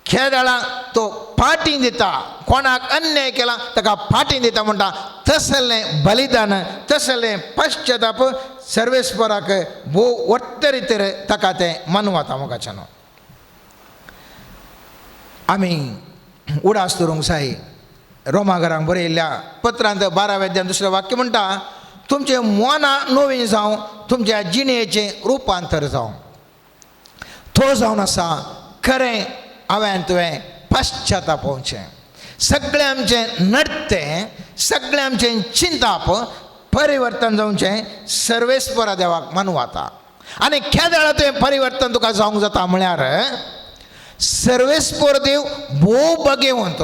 खेदाळा तो फाटीं दिता कोणाक अन्याय केला ताका फाटीं दिता म्हणटा तसलें बलिदान तसलें पश्चाताप सर्वेस्पराक भोव वट्टरीतेर ताका तें मनवता मोगाच्यान आमी उडास दवरूंक जाय रोमाघरांक बरयल्ल्या पत्रांत 12व्या अध्यायान दुसरें वाक्य म्हणटा तुमचे मना नवीन जावं तुमच्या जिणेचें रुपांतर जावं तो जावन आसा खरें हांवें तुवें पश्चातापोवचें सगळें आमचें नडतें सगळें आमचें चिंताप परिवर्तन जावचें सर्वेस्परा देवाक मानवाता आनी केदाळा तुवें परिवर्तन तुका जावंक जाता म्हळ्यार सर्वेस्पर देव भोव बगेवंत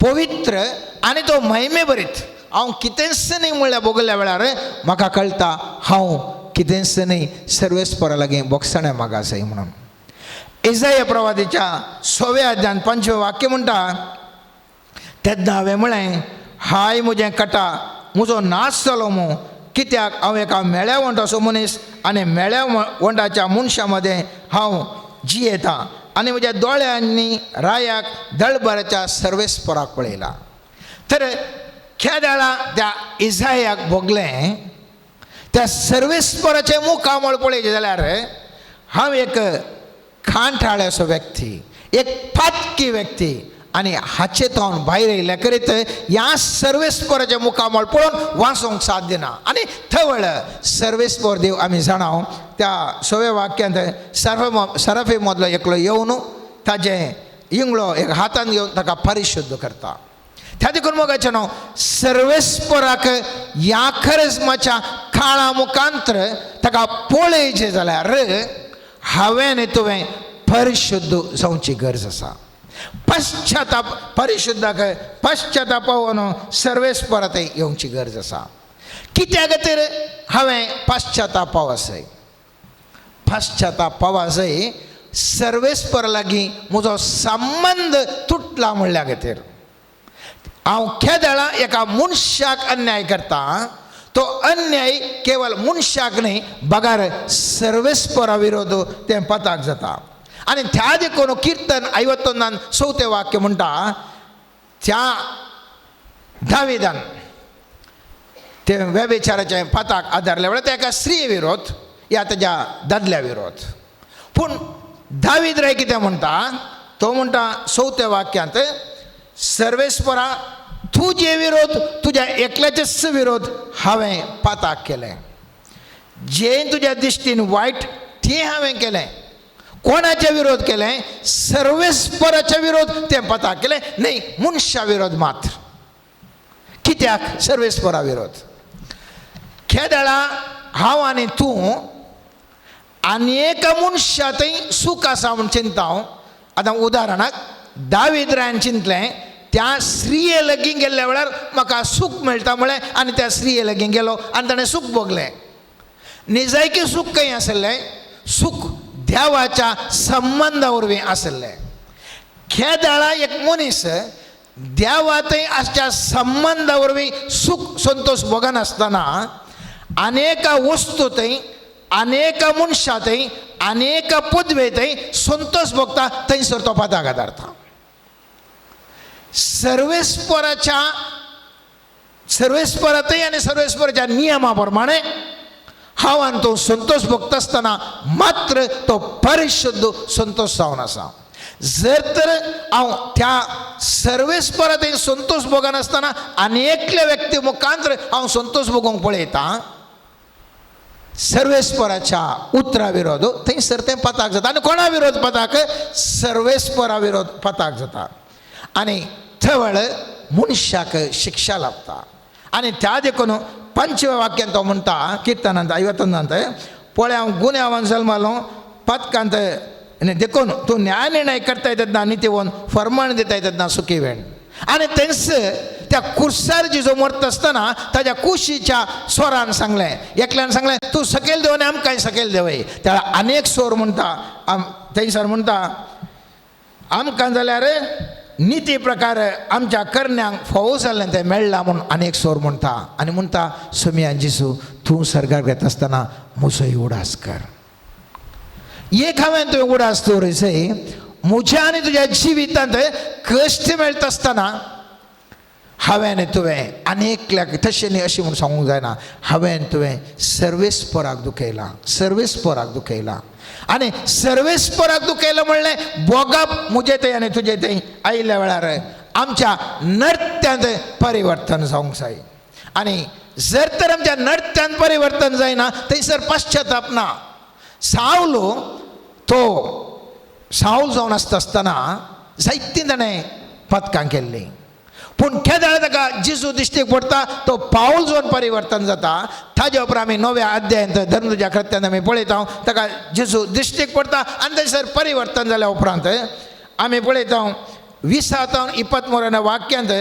पवित्र आनी तो महिमे भरीत हांव कितेंच न्ही म्हणल्यार बोगल्या वेळार म्हाका कळटा हांव कितेंच न्ही सर्वेस्परा लागीं बोगसण्या मागा जाय म्हणून इसाया प्रवादीच्या 6व्या अध्यायान 5वें वाक्य म्हणटा तेन्ना हांवें म्हळें हाय म्हजें कटा म्हजो नाश जालो मू कित्याक हांव एका मेळ्या वंटाचो मनीस आनी मेळ्या वंटाच्या मनशा मदें हांव जियेता आनी म्हज्या दोळ्यांनी रायाक दळबराच्या सर्वेस्पराक पळयला तर केदाळा त्या इसायाक भोगलें त्या सर्वेस्पराचें मुखामळ पळयचें जाल्यार हांव एक खांठाळे असो व्यक्ती एक पातकी व्यक्ती आनी हाचे तो हांव भायर येयल्या करीत ह्या सर्वेस्पराचें मुखामळ पळोवन वाचूंक साध्य ना आनी थवळ सर्वेस्पर देव आमी जाणाव त्या 6व्या वाक्यांत सरफे मदलो एकलो येवन ताजें इंगळो एक हातान घेवन ताका परिशुद्ध करता त्या देखून मोगाचें न्हू सर्वेस्पराक ह्या खरेस्माच्या काळा मुखांतर ताका पळयचें जाल्यार हांवें तुवें परिशुद्ध जावची गरज आसा पश्चाताप परिशुद्धाक पश्चातापावन सर्वेस्परात येवची गरज आसा कित्या खातीर हांवें पश्चाताप पावसय पश्चाताप पावसय सर्वेस्परा लागीं म्हजो संबंध तुटला म्हणल्या खातीर हांव केदाळा एका मनशाक अन्याय करता तो अन्याय केवळ मनशाक न्ही बगार सर्वेस्परा विरोध तें पताक जाता आनी त्या देखून किर्तन 51 4वें वाक्य म्हणटा त्या दाविदान ते व्यभिचाराच्या पताक आदारल्या वेळार तेका स्त्री विरोध या तेज्या दादल्या विरोध पूण दावीद रे कितें म्हणटा तो म्हणटा 4व्या वाक्यांत सर्वेस्परा तुजे विरोध तुज्या एकल्याचेच विरोध हांवें पाताक केलें जें तुज्या दिश्टीन वायट तें हांवें केलें कोणाचे विरोध केलें सर्वेस्पराचे विरोध तें पाताक केलें न्ही मनशा विरोध मात्र कित्याक सर्वेस्परा विरोध केदाळा हांव आनी तूं आनी एका मनशातय सूख आसा म्हूण चिंताव आतां उदाहरणाक दावीद रायन चिंतलें त्या स्त्रिये लगीं गेल्ल्या वेळार म्हाका सूख मेळटा म्हळें आनी त्या स्त्रिये लगीं गेलो आनी ताणें सूख भोगलें निजायकी सूख खंय आसलें सूख देवाच्या संबंधा वरवीं आसलें केदाळा एक मनीस देवातय आसच्या संबंधा वरवीं सूख संतोष भोगनासतना अनेका वस्तूतय अनेका मनशातय अनेका पदवेतय संतोष भोगता थंयसर तो पदाक आदारता सर्वेस्परातय आनी सर्वेस्पराच्या नियमा प्रमाणे हांव आनी तो संतोष भोगता आसतना मात्र तो परिशुद्ध संतोष जावन आसा जर तर हांव त्या सर्वेस्परातय संतोष भोगनासतना आनी एकल्या व्यक्ती मुखांतर हांव संतोष भोगूंक पळयता सर्वेस्पराच्या उतरा विरोध थंयसर तें पताक जाता आनी कोणा विरोध पताक सर्वेस्परा विरोध पताक जाता आनी थवळ मनशाक शिक्षा लाभता आनी त्या देखून 5व्या वाक्यांत तो म्हणटा किर्तनांत 51 पळय हांव गुन्यांवान जल्मालो पथकांत देखून तूं न्याय निर्णय करता येतना नितीवन फर्माण दिता येतना सुखी वेण आनी थंयस त्या कुर्सार जिजो मरता आसतना ताज्या कुशीच्या स्वरान सांगलें एकल्यान सांगलें तूं सकयल देव आनी आमकांय सकयल देवय त्या आनीक स्वर म्हणटा थंयसर म्हणटा आमकां जाल्यार निती प्रकार आमच्या करण्यांक फोव जाल्लें तें मेळ्ळां म्हूण आनीक स्वर म्हणटा आनी म्हणटा सुमया जिसू तूं सर्गार घेता आसतना म्हजोय उडास कर एक हांवें तुवें उडास दवरचय म्हज्या आनी तुज्या जिवितांत कश्ट मेळटा आसतना हांवें तुवें आनेकल्याक तशें न्ही अशें म्हूण सांगूंक जायना हांवें तुवें सर्वेस्पराक दुखयलां आनी सर्वेस्पराक दुखयलां म्हणलें बोगाप म्हजे थंय आनी तुजे थंय आयिल्ल्या वेळार आमच्या नृत्यांत परिवर्तन जावंक जाय आनी जर तर आमच्या नृत्यांत परिवर्तन जायना थंयसर पश्चाताप ना सावलो तो सावल जावन आसतना जायतीं ताणें पथकां केल्लीं पूण केदाळ ताका जेजू दिश्टीक पडटा तो पावल जावन परिवर्तन जाता ताजे उपरांत आमी नव्या अध्यायांत धर्मदुजा कृत्यान आमी पळयता ताका जेजू दिश्टीक पडटा आनी थंयसर परिवर्तन जाल्या उपरांत आमी पळयता 20-23 वाक्यांत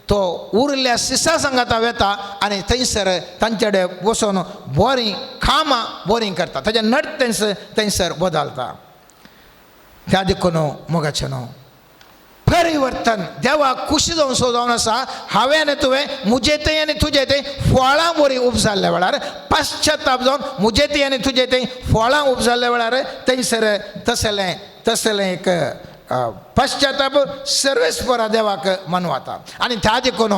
तो उरल्या सिसा संगाता वेता आनी थंयसर तांचे कडेन बसून बरीं कामां बरीं करता ताजें नृत्य थंयसर बदलता त्या देखून मोगाचें न्हू परिवर्तन देवाक खुशी जावन सो जावन आसा हांवें आनी तुवें मुजे थंय आनी तुजे थंय फळां बरीं उपजाल्ल्या वेळार पश्चाताप जावन मुजे थंय आनी तुजे थंय फळां उपजाल्ल्या वेळार थंयसर तसलें एक पश्चाताप सर्वेस्परा देवाक मनवता आनी त्या देखून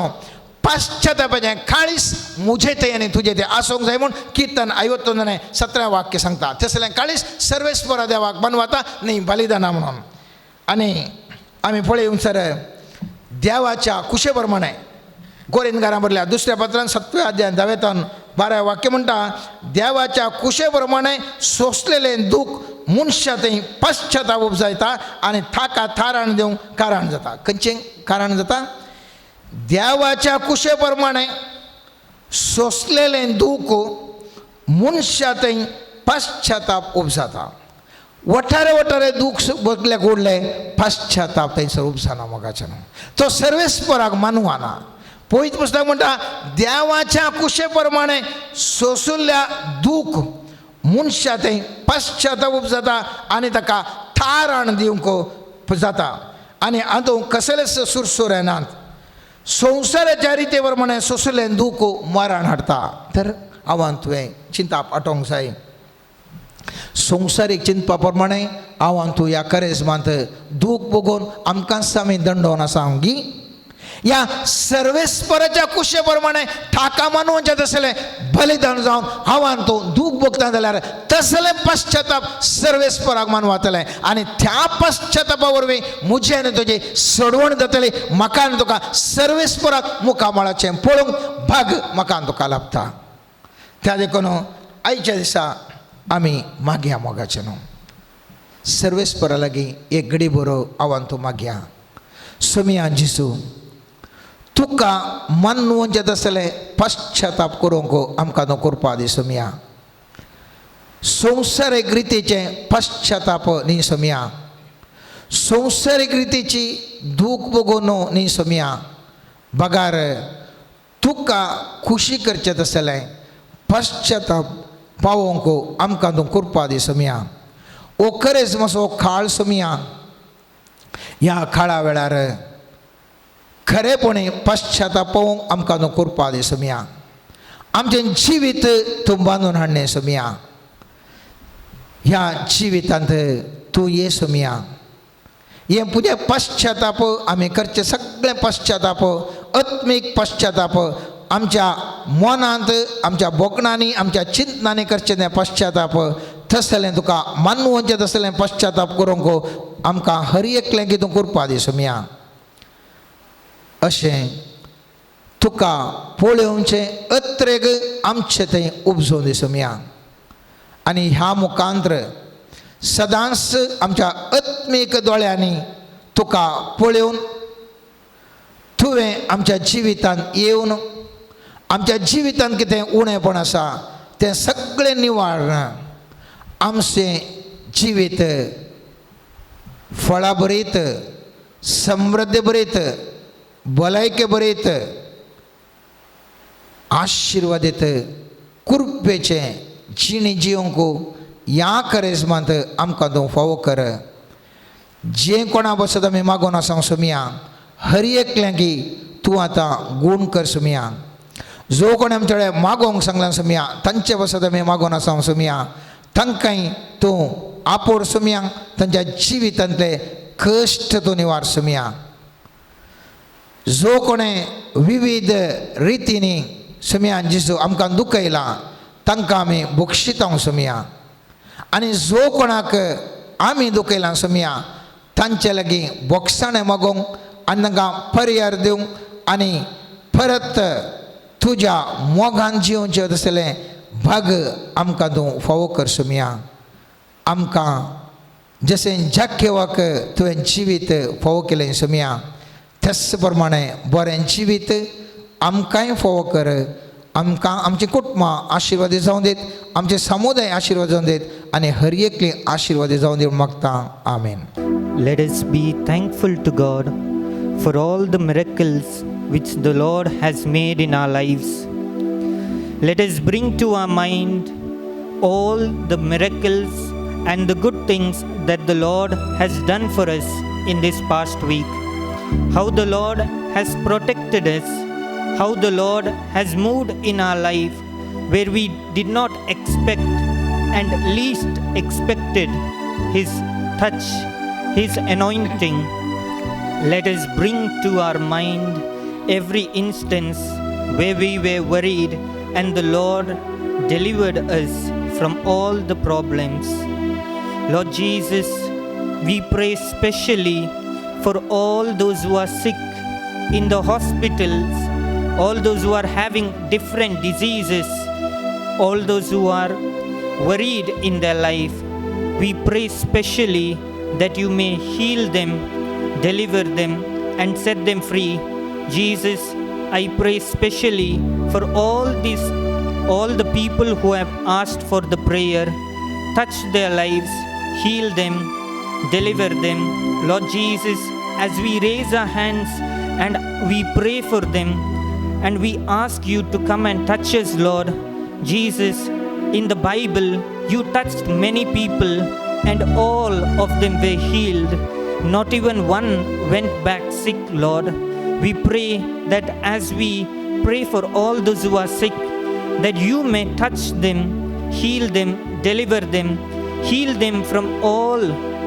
पश्चातापाचें काळीस मुजे थंय आनी तुजे थंय आसूंक जाय म्हूण किर्तन 51:17 वाक्य सांगता तसलें काळीस सर्वेस्परा देवाक मनवता न्ही बलिदाना म्हणून आनी आमी पळय सर देवाच्या कुशे प्रमाणे गोरेनकारां बरयल्या दुसऱ्या पत्रांत 7व्या अध्यायान 10-12 वाक्य म्हणटा देवाच्या कुशे प्रमाणे सोंसलेलें दूख मनशा थंय पश्चाताप उपजायता आनी ताका थाराण दिवंक कारण जाता खंयचें कारण जाता देवाच्या कुशे प्रमाणे सोंसलेलें दूख मनशा थंय पश्चाताप उपजाता वठारे दूख बसले घडले पश्चाताप थंयसर उपजाना मोगाचें तो सर्वेस्पराक मानवाना पयत पुस्तक म्हणटा देवाच्या कुशे प्रमाणे सोंसुल्ल्या दूख मनशा थंय पश्चाताप उपजाता आनी ताका थाराण दिवंक जाता आनी हातूंत कसलेच सुरसूर येनात संवसाराच्या रिते प्रमाणे सोंसलें दूख मरण हाडटा तर हांव तुवें चिंता आटोवंक जाय संवसारीक चिंतपा प्रमाणे हांव तूं ह्या करेजमांत दूख बघून आमकां सामी दंडोवन आसा गी ह्या सर्वेस्पराच्या कुशे प्रमाणे थाका मानूचे तसलें बलिदान जावन हांव तूं दूख भोगता जाल्यार तसलें पश्चाताप सर्वेस्पराक मानवतलें आनी त्या पश्चातापा वरवीं म्हजें आनी तुजी सडवण जातली म्हाका आनी तुका सर्वेस्पराक मुखामळाचें पळोवंक भाग म्हाका आनी तुका लाभता त्या देखून आयच्या दिसा आमी मागया मोगाचें न्हू सर्वेस्परा लागीं एक घडी बरो हांव तूं मागया सोमिया जेजू तुका मानवचें तसलें पश्चाताप करूंक आमकां न्हू करपा दी सोमिया संवसारीक रितीचें पश्चाताप न्ही सोमिया संवसारीक रितीची दूख बघून न्ही सोमिया बगार तुका खुशी करचें तसलें पश्चाताप पावोवंक आमकां तूं करपा दी सोमिया ओ खरेंच मातसो काळ सोमिया ह्या काळा वेळार खरेपणी पश्चाताप पावोवंक आमकां तूं करपा दी सोमिया आमचें जिवीत तूं बांदून हाडणें सोमिया ह्या जिवितांत तूं ये सोमिया हे तुजें पश्चाताप आमी करचे सगळें पश्चाताप आत्मीक पश्चाताप आमच्या मनांत आमच्या बोगणांनी आमच्या चिंतनांनी करचें तें पश्चाताप तसलें तुका मानवचें तसलें पश्चाताप करूंक आमकां हर एकलें कितें करपा दी सोमिया अशें तुका पळोवचें अत्रेक आमचें थंय उपजोवन दी सोमिया आनी ह्या मुखांत्र सदांच आमच्या आत्मीक दोळ्यांनी तुका पळोवन तुवें आमच्या जिवितांत येवन आमच्या जिवितांत कितें उणेपण आसा तें सगळें निवारण आमचें जिवीत फळां बरयत समृद्धी बरयत भलायके बरयत आशिर्वादीत कृपेचें जिणी जिवंक ह्या करेजमांत आमकां तूं फावो कर जें कोणा बसत आमी मागून आसा सोमिया हर एकलें की तूं आतां गूण कर सोमिया जो कोणी आमचे कडेन मागोवंक सांगला सोमिया तांचे बसत आमी मागून आसा सोमिया तांकांय तूं आपोड सोमिया तांच्या जिवितांतले कश्ट तूं निवार सोमिया जो कोणें विविध रितींनी सोमिया जेजू आमकां दुखयलां तांकां आमी बक्षितांव सोमिया आनी जो कोणाक आमी दुखयलां सोमिया तांचे लागीं बोगसाणें मागोवंक आनी तांकां पर्याय दिवंक आनी परत तुज्या मोगान जिवचें तसलें भाग आमकां तूं फावो कर सुमिया. आमकां जशें जाकेवाक तुवें जिवीत फावो केलें सुमिया, तेच प्रमाणें बरें जिवीत आमकांय फावो कर. आमकां आमचीं कुटुंबां आशिर्वादी जावं दीत, आमचे समुदाय आशिर्वाद जावं दीत आनी हर एकली आशिर्वादी जावं दीत मागता. आमेन. Let us be thankful to God for all the miracles which the Lord has made in our lives. Let us bring to our mind all the miracles and the good things that the Lord has done for us in this past week. How the Lord has protected us, how the Lord has moved in our life where we did not expect and least expected His touch, His anointing. Let us bring to our mind every instance where we were worried and the Lord delivered us from all the problems. Lord Jesus, we pray specially for all those who are sick in the hospitals, all those who are having different diseases, all those who are worried in their life. We pray specially that you may heal them, deliver them, and set them free. Jesus, I pray specially for all the people who have asked for the prayer. Touch their lives, heal them, deliver them. Lord Jesus, as we raise our hands and we pray for them and we ask you to come and touch us, Lord Jesus, in the Bible you touched many people and all of them were healed. Not even one went back sick, Lord. We pray that as we pray for all those who are sick, that you may touch them, heal them, deliver them, heal them from all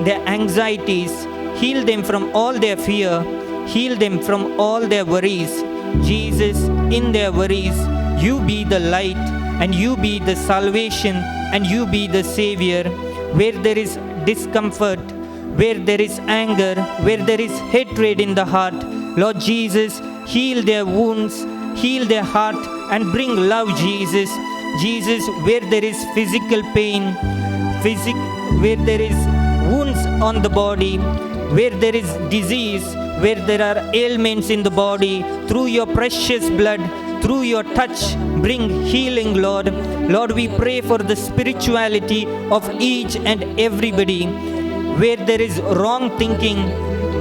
their anxieties, heal them from all their fear, heal them from all their worries. Jesus, in their worries, you be the light and you be the salvation and you be the Savior. Where there is discomfort, where there is anger, where there is hatred in the heart, Lord Jesus, heal their wounds, heal their heart and bring love, Jesus. Jesus, where there is physical pain, where there is wounds on the body, where there is disease, where there are ailments in the body, through your precious blood, through your touch, bring healing, Lord. Lord, we pray for the spirituality of each and everybody. Where there is wrong thinking,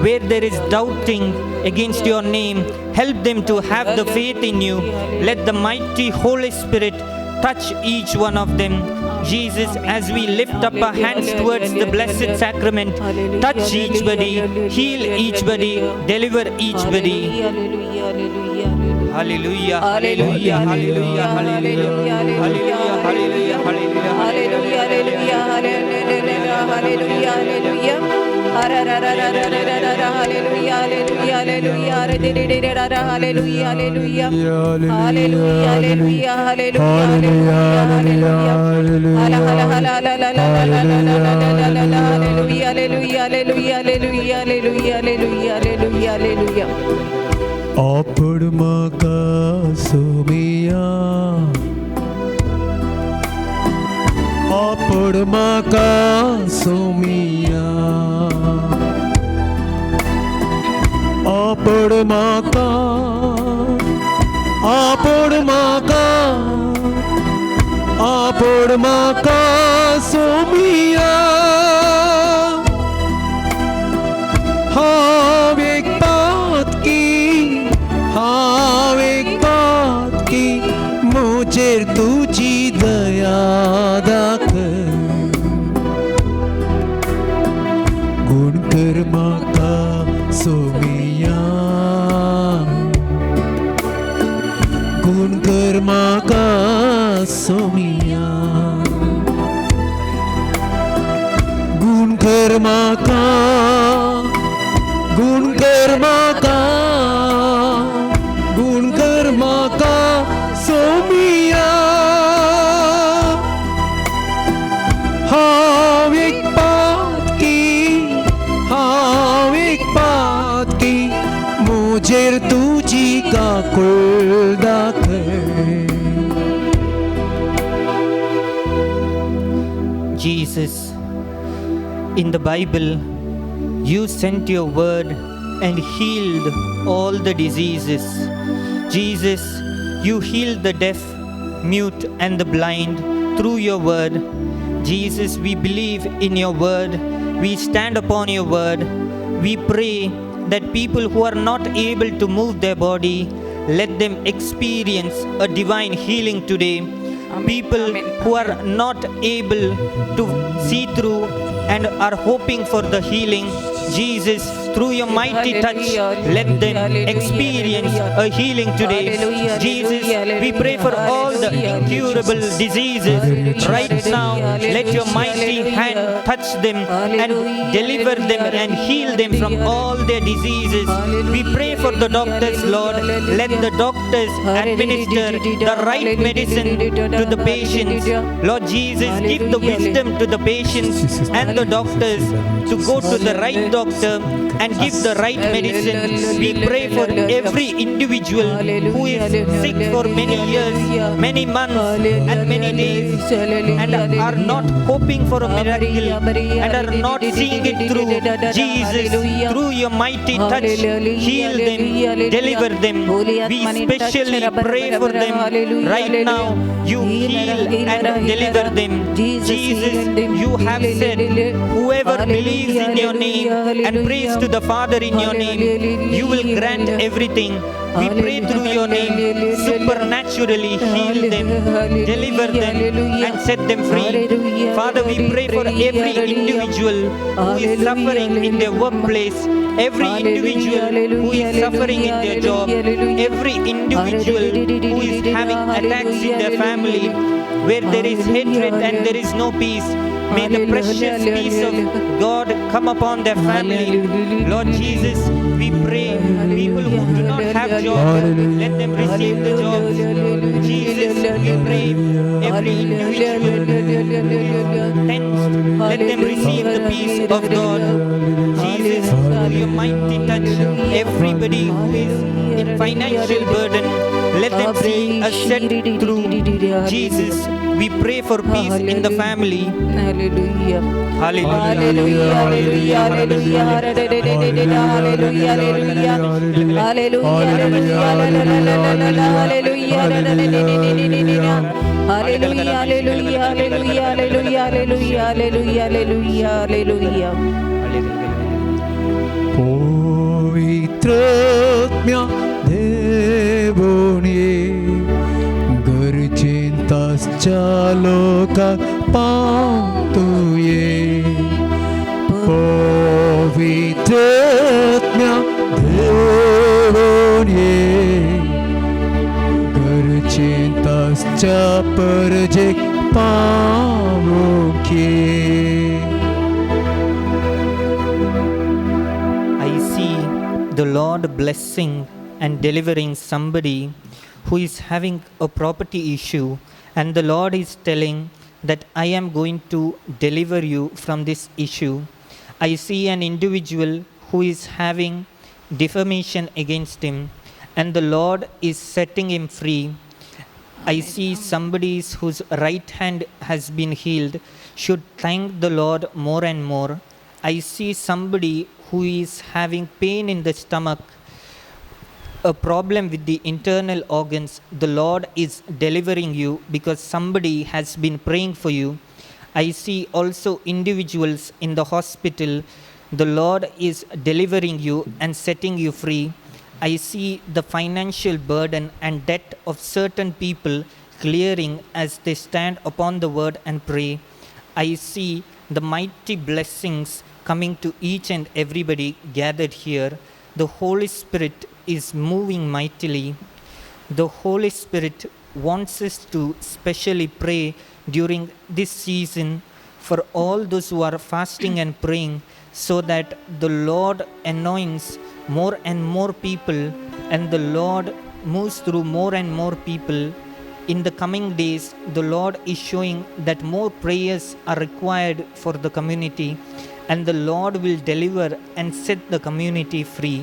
where there is doubting against your name, help them to have the faith in you. Let the mighty Holy Spirit touch each one of them. Jesus, as we lift up our hands towards the blessed sacrament, touch each body, heal each body, deliver each body. Hallelujah, hallelujah, hallelujah, hallelujah, hallelujah, hallelujah, Apur maka sumia, apur maka sumia, apur maka, apur maka, apur maka sumia. हाँ एक बात की मुझे तुझी दया दाखल गुण कर्मा का सोमिया गुण कर्मा का सोमिया गुण कर्मा का गुण कर्मा का सोमिया हाँ एक बात की मोजेर तुझी काकुळ दाखल. Jesus, in the Bible, you sent your word and healed all the diseases. Jesus, you healed the deaf, mute, and the blind through your word. Jesus, we believe in your word. We stand upon your word. We pray that people who are not able to move their body, let them experience a divine healing today. People who are not able to see through and are hoping for the healing, Jesus, through your mighty touch, let them experience a healing today. Jesus, we pray for all the incurable diseases. Right now, let your mighty hand touch them and deliver them and heal them from all their diseases. We pray for the doctors, Lord. Let the doctors administer the right medicine to the patients. Lord Jesus, give the wisdom to the patients and the doctors to go to the right doctor and give the right medicine. We pray for every individual who is sick for many years, many months and many days and are not hoping for a miracle and are not seeing it through. Jesus, through your mighty touch, heal them, deliver them. We specially pray for them right now. You heal and deliver them. Jesus, you have said, whoever believes in your name and prays to the Father in your name, you will grant everything. We pray through your name, supernaturally heal them, deliver them and set them free. Father, we pray for every individual who is suffering in their workplace, every individual who is suffering in their job, every individual who is having attacks in their family, where there is hatred and there is no peace. May the precious peace of God come upon their family. Lord Jesus, we pray people who do not have jobs, let them receive the jobs. Jesus, we pray every individual tensed, let them receive the peace of God. Jesus, through your mighty touch, everybody who is in financial burden, let them see us set through. Jesus, we pray for peace in the family. Hallelujah. Hallelujah. Hallelujah. Hallelujah. Hallelujah. Hallelujah. Hallelujah. पवित्रत्म्या Deoni गरजेंताच्या लोकांक पावतुये. पवित्रत्म्या Deoni गरजेंताच्या परजेक पावोके. I see the Lord blessing and delivering somebody who is having a property issue, and the Lord is telling that I am going to deliver you from this issue. I see an individual who is having defamation against him, and the Lord is setting him free. I see somebody whose right hand has been healed should thank the Lord more and more. I see somebody who is having pain in the stomach, a problem with the internal organs. The Lord is delivering you because somebody has been praying for you. I see also individuals in the hospital. The Lord is delivering you and setting you free. I see the financial burden and debt of certain people clearing as they stand upon the word and pray. I see the mighty blessings coming to each and everybody gathered here. The Holy Spirit is moving mightily. The Holy Spirit wants us to specially pray during this season for all those who are fasting and praying, so that the Lord anoints more and more people and the Lord moves through more and more people. In the coming days, the Lord is showing that more prayers are required for the community, and the Lord will deliver and set the community free.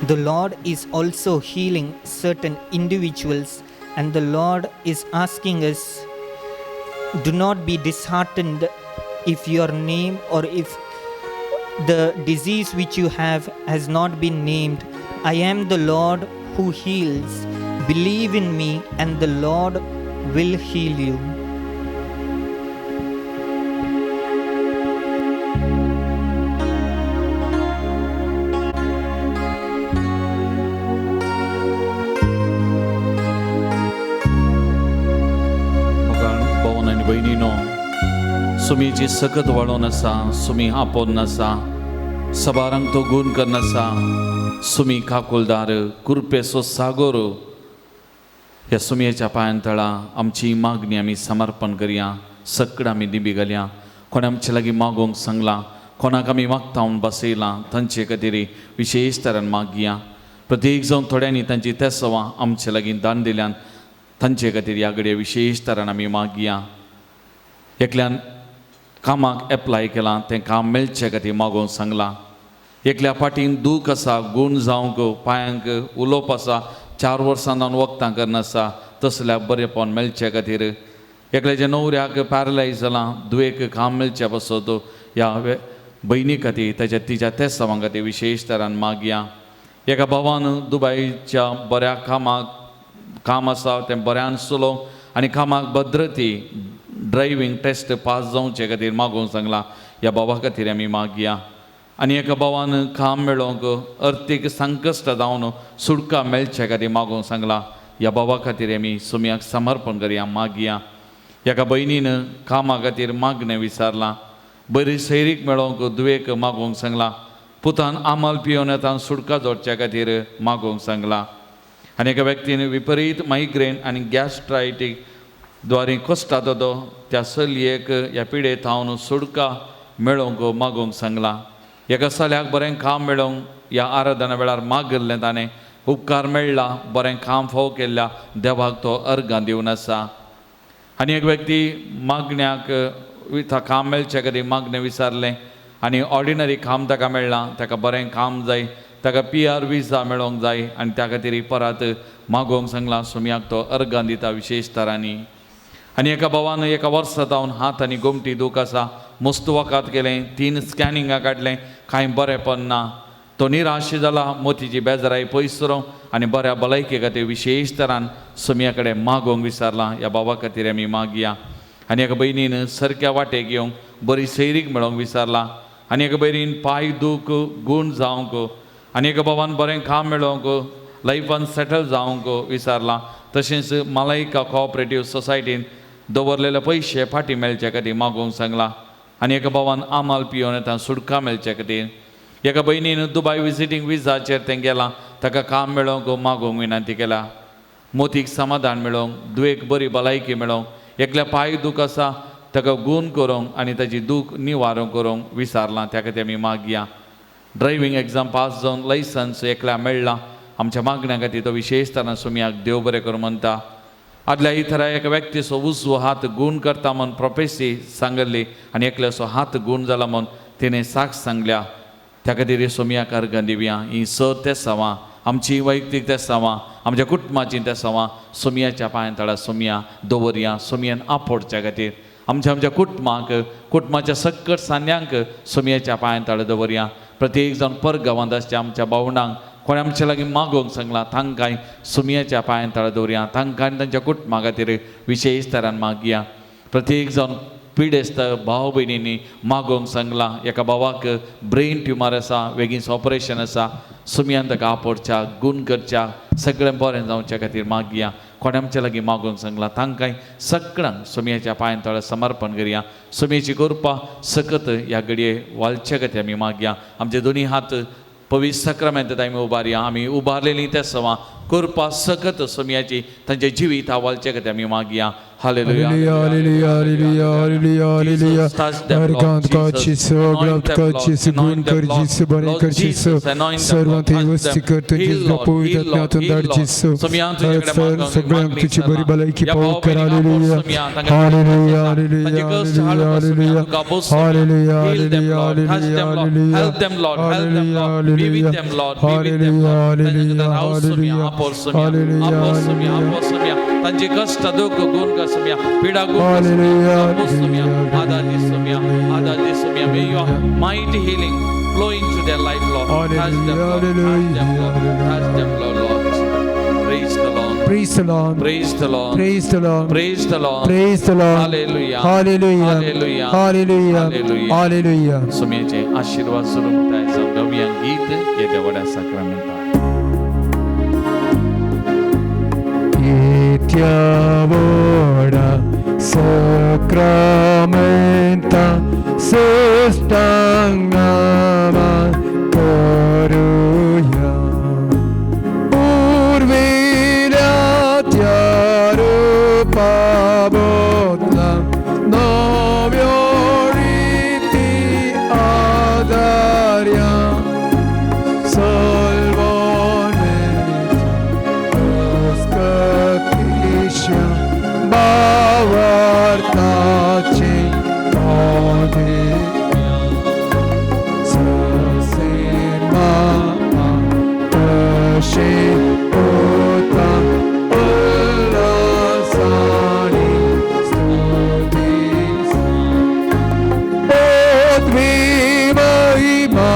The Lord is also healing certain individuals, and the Lord is asking us, do not be disheartened if your name or if the disease which you have has not been named. I am the Lord who heals. Believe in me, and the Lord will heal you. भावन आनी भयणीनो, सुमीची सकत वाडोवन आसा, सुमी आपोवन आसा, सबारांक तो गूण करन आसा, सुमी काकुलदार कुरपेचो सागोर ह्या सुमयेच्या पांयां तळा आमची मागणी आमी समर्पण करया. सकड आमी दिबी घालया. कोणे आमचे लागीं मागोवंक सांगलां, कोणाक आमी मागतावन बसयलां, तांचे खातीर विशेश तरेन मागया. प्रत्येक जावन थोड्यांनी तांची तेसवां आमचे लागीं दान दिल्यान तांचे खातीर ह्या घडये विशेश तरेन आमी मागया. एकल्यान कामाक एप्लाय केलां, तें काम मेळचे खातीर मागोवंक सांगलां. एकल्या फाटीन दूख आसा, गूण जावंक, पांयांक उलोवप आसा, 4 वर्सां जावन वखदां करना आसा, तसल्या बरेपण मेळचे खातीर. एकल्याच्या न्हवऱ्याक पॅरलायज जालां, दुयेक काम मेळचे पासत ह्या भयणी खातीर तिच्या तेसावां खातीर विशेश तरेन मागया. एका भावान दुबयच्या बऱ्या काम आसा तें बऱ्यान चलोवंक आनी कामाक भद्रती ड्रायव्हिंग टेस्ट पास जावचे खातीर मागोवंक सांगलां. ह्या भावा खातीर आमी मागया. आनी एका भावान काम मेळोवंक अर्थीक संकश्ट जावन सुटका मेळचे खातीर मागोवंक सांगलां. ह्या भावा खातीर आमी सुमयाक समर्पण करया, मागया. एका भयणीन कामा खातीर मागणें विचारलां. बरी सैरीक मेळोवंक दुयेक मागोवंक सांगलां. पुतान आमाल पियोन येता सुटका जोडचे खातीर मागोवंक सांगलां. आनी एका व्यक्तीन विपरीत मायग्रेन आनी गॅस्ट्रायटीक द्वारे कश्टाचो तो त्या चलयेक ह्या पिडेत हांवन सुटका मेळोवंक मागोवंक सांगलां. एका चल्याक बरें काम मेळोवंक ह्या आराधना वेळार मागल्लें ताणें उपकार मेळ्ळा, बरें काम फाव केल्ल्या देवाक तो अर्गां दिवन आसा. आनी एक व्यक्ती मागण्याक काम मेळचे खातीर मागणें विचारलें आनी ऑर्डिनरी काम ताका मेळ्ळां. ताका बरें काम जाय, ताका PR विजा मेळोवंक जाय आनी त्या खातीर परत मागोवंक सांगलां. सुमयाक तो अर्गां दिता विशेश तरांनी. आनी एका भावान एका वर्सा जावन हात आनी गोमटी दूख आसा, मस्त वखद केलें, 3 स्कॅनिंगां काडलें, कांय बरेंपण ना. तो निराश जाला, मोतीची बेजाराय पयस सरोवंक आनी बऱ्या भलायके खातीर विशेश तरान सुमया कडेन मागोवंक विचारलां. ह्या भावा खातीर आमी मागया. आनी एका भयणीन सारक्या वाटेक येवंक बरी सैरीक मेळोवंक विचारलां. आनी एका भयणीन पांय दूख गूण जावंक आनी एका भावान बरें काम मेळोवंक, लायफान सेटल जावंक विचारलां. तशेंच मालायका कोऑपरेटीव सोसायटीन दवरलेले पयशे फाटीं मेळचे खातीर मागोवंक सांगलां. आनी एका भावान आमाल पियोन येता सुटका मेळचे खातीर. एका भयणीन दुबय विजिटींग विजाचेर तें गेलां, ताका काम मेळोवंक मागोवंक विनंती केला. मोतीक समाधान मेळोवंक, दुयेक बरी भलायकी मेळोवंक, एकल्या पांय दूख आसा ताका गूण करूंक आनी ताची दूख निवारण करूंक विचारलां. त्या खातीर आमी मागया. ड्रायव्हिंग एग्जाम पास जावन लायसन्स एकल्या मेळ्ळां. आमच्या मागण्या खातीर तो विशेश तरान सुमयाक देव बरें करूं म्हणटा. आदल्या इतरा एका व्यक्तीचो उजवो हात गूण करता म्हूण प्रोफेसी सांगल्ली आनी एकल्याचो हात गूण जाला म्हूण तिणें साक्ष सांगल्या. त्या खातीर सुमयाक अर्गां दिवया. ही 6 तेसावां आमची वैयक्तीक तेसावां, आमच्या कुटुंबाची तेसावां सुमयाच्या पांयां तळा सुमया दवरया. सुमयान आपोडच्या खातीर आमच्या कुटुंबाच्या सक्कट सान्यांक सुमयाच्या पांयां तळा दवरया. प्रत्येक जावन परगांवांत आसच्या आमच्या भावंडांक कोणे आमचे लागीं मागोवंक सांगलां, तांकांय सुमयाच्या पांयां तळा दवरया. तांकां आनी तांच्या कुटुंबा खातीर विशेश तरान मागया. प्रत्येक जावन पिडेस्त भाव भयणींनी मागोवंक सांगलां. एका भावाक ब्रेन ट्युमर आसा, बेगीन ऑपरेशन आसा. सुमयान ताका आपोडच्या, गूण करच्या, सगळें बरें जावच्या खातीर मागया. कोणे आमचे लागीं मागोवंक सांगलां, तांकांय सगळ्यांक सुमयाच्या पांयां तळा समर्पण करया. सुमयेची कृपा सकत ह्या घडये वालचे खातीर आमी मागया. आमचे दोनी हात पवित्र सक्रामेंतांत आमी उबारया. आमी उबारलेलीं तें सवां कृपा सकत सुमयाची तांचे जिवीत वालचे खातीर आमी मागया. Hallelujah. Hallelujah, hallelujah, hallelujah, hallelujah. Jesus, touch them, Lord. Argant का Jesus, चीज़ anoint अग्रत them, का Lord. चीज़ गुण Anoint कर them, Lord. चीज़ बने Lord कर चीज़ Jesus, anoint them, सर्व Lord. ते Touch वस्ती them. करते Heal, जिस Lord. पवित्र Heal, Lord. आत्म्यातून Heal, दार Lord. चीज़ Sumyan tuझ्याकडे मागवतो. सगळ्यांक मागणी तुझी बरी सदा. भलाई की या पावत कर भाऊ-बहिणी हालेलुया कापूर सुमिया, तांकां हालेलुया तांचे हालेलुया कष्ट हाडू हालेलुया नका सुमिया, हालेलुया तुका बोस सुमिया. Hallelujah Heal them, hallelujah Lord. Touch hallelujah them, Lord. Hallelujah Help them, Lord. Help them, hallelujah Lord. Be with hallelujah them, Lord. Be with them, hallelujah Lord. Hallelujah तांचे राव सुमिया, हालेलुया आपोर सुमिया, हालेलुया आपोर सुमिया, हालेलुया आपोर सुमिया. तांचे कष्ट दुःख गुण का सुमिया, पीडा गुण का Hallelujah, सुमिया, Bose सुमिया, hallelujah, आदाजी सुमिया, आदाजी सुमिया. May your mighty healing flow into their life, Lord. Touch them, Lord. Touch them, Lord. Touch them, Lord. Praise the Lord. Praise the Lord. Praise the Lord. Praise the Lord. Praise the Lord. Praise the Lord. Hallelujah. Hallelujah. Hallelujah. Hallelujah. Hallelujah. Hallelujah. सुमियाचे आशीर्वाद सुरून तायचं गव्या गीत येत्या वड्या साक्रामेंटात. Ora sacramenta sustangama koruya urvilatyarupavodla novioriti adarya solvone Oskatisha Bavartachi Odhya Sasima Tashi Ota Ullasani Studisa Odhvima Ima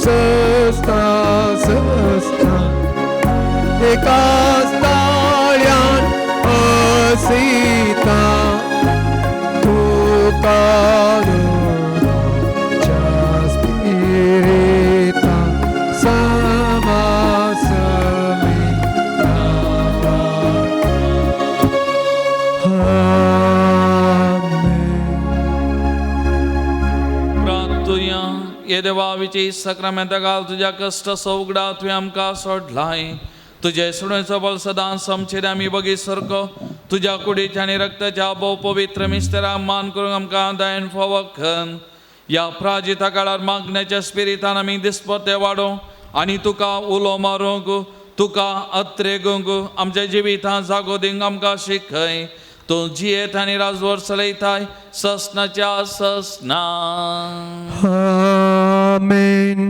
Sasta Ekastalian asita tukado jaspirita samasami Amen. प्रार्थुया ये देवाविचे साक्रामेंट घाल तुझ्या कष्ट सौगडा तुवें आमकां सोडलाय. तुझे सुणेचो बल सदां समचेर आमी बगी सारको तुझ्या कुडीच्या आनी रक्ताच्या भोव पवित्र मिस्तेराक मान करूंक आमकां दायन फावो कर. या प्राजिता काळार मागण्याच्या स्पिरितान आमी दिसपते वाडोवं आनी तुका उलो मारूंक तुका अत्रेगूंक आमच्या जिवितांत जागो दिवंक आमकां शिकय. तूं जियेत आनी राजवर चलयताय ससनाच्या ससना. Amen.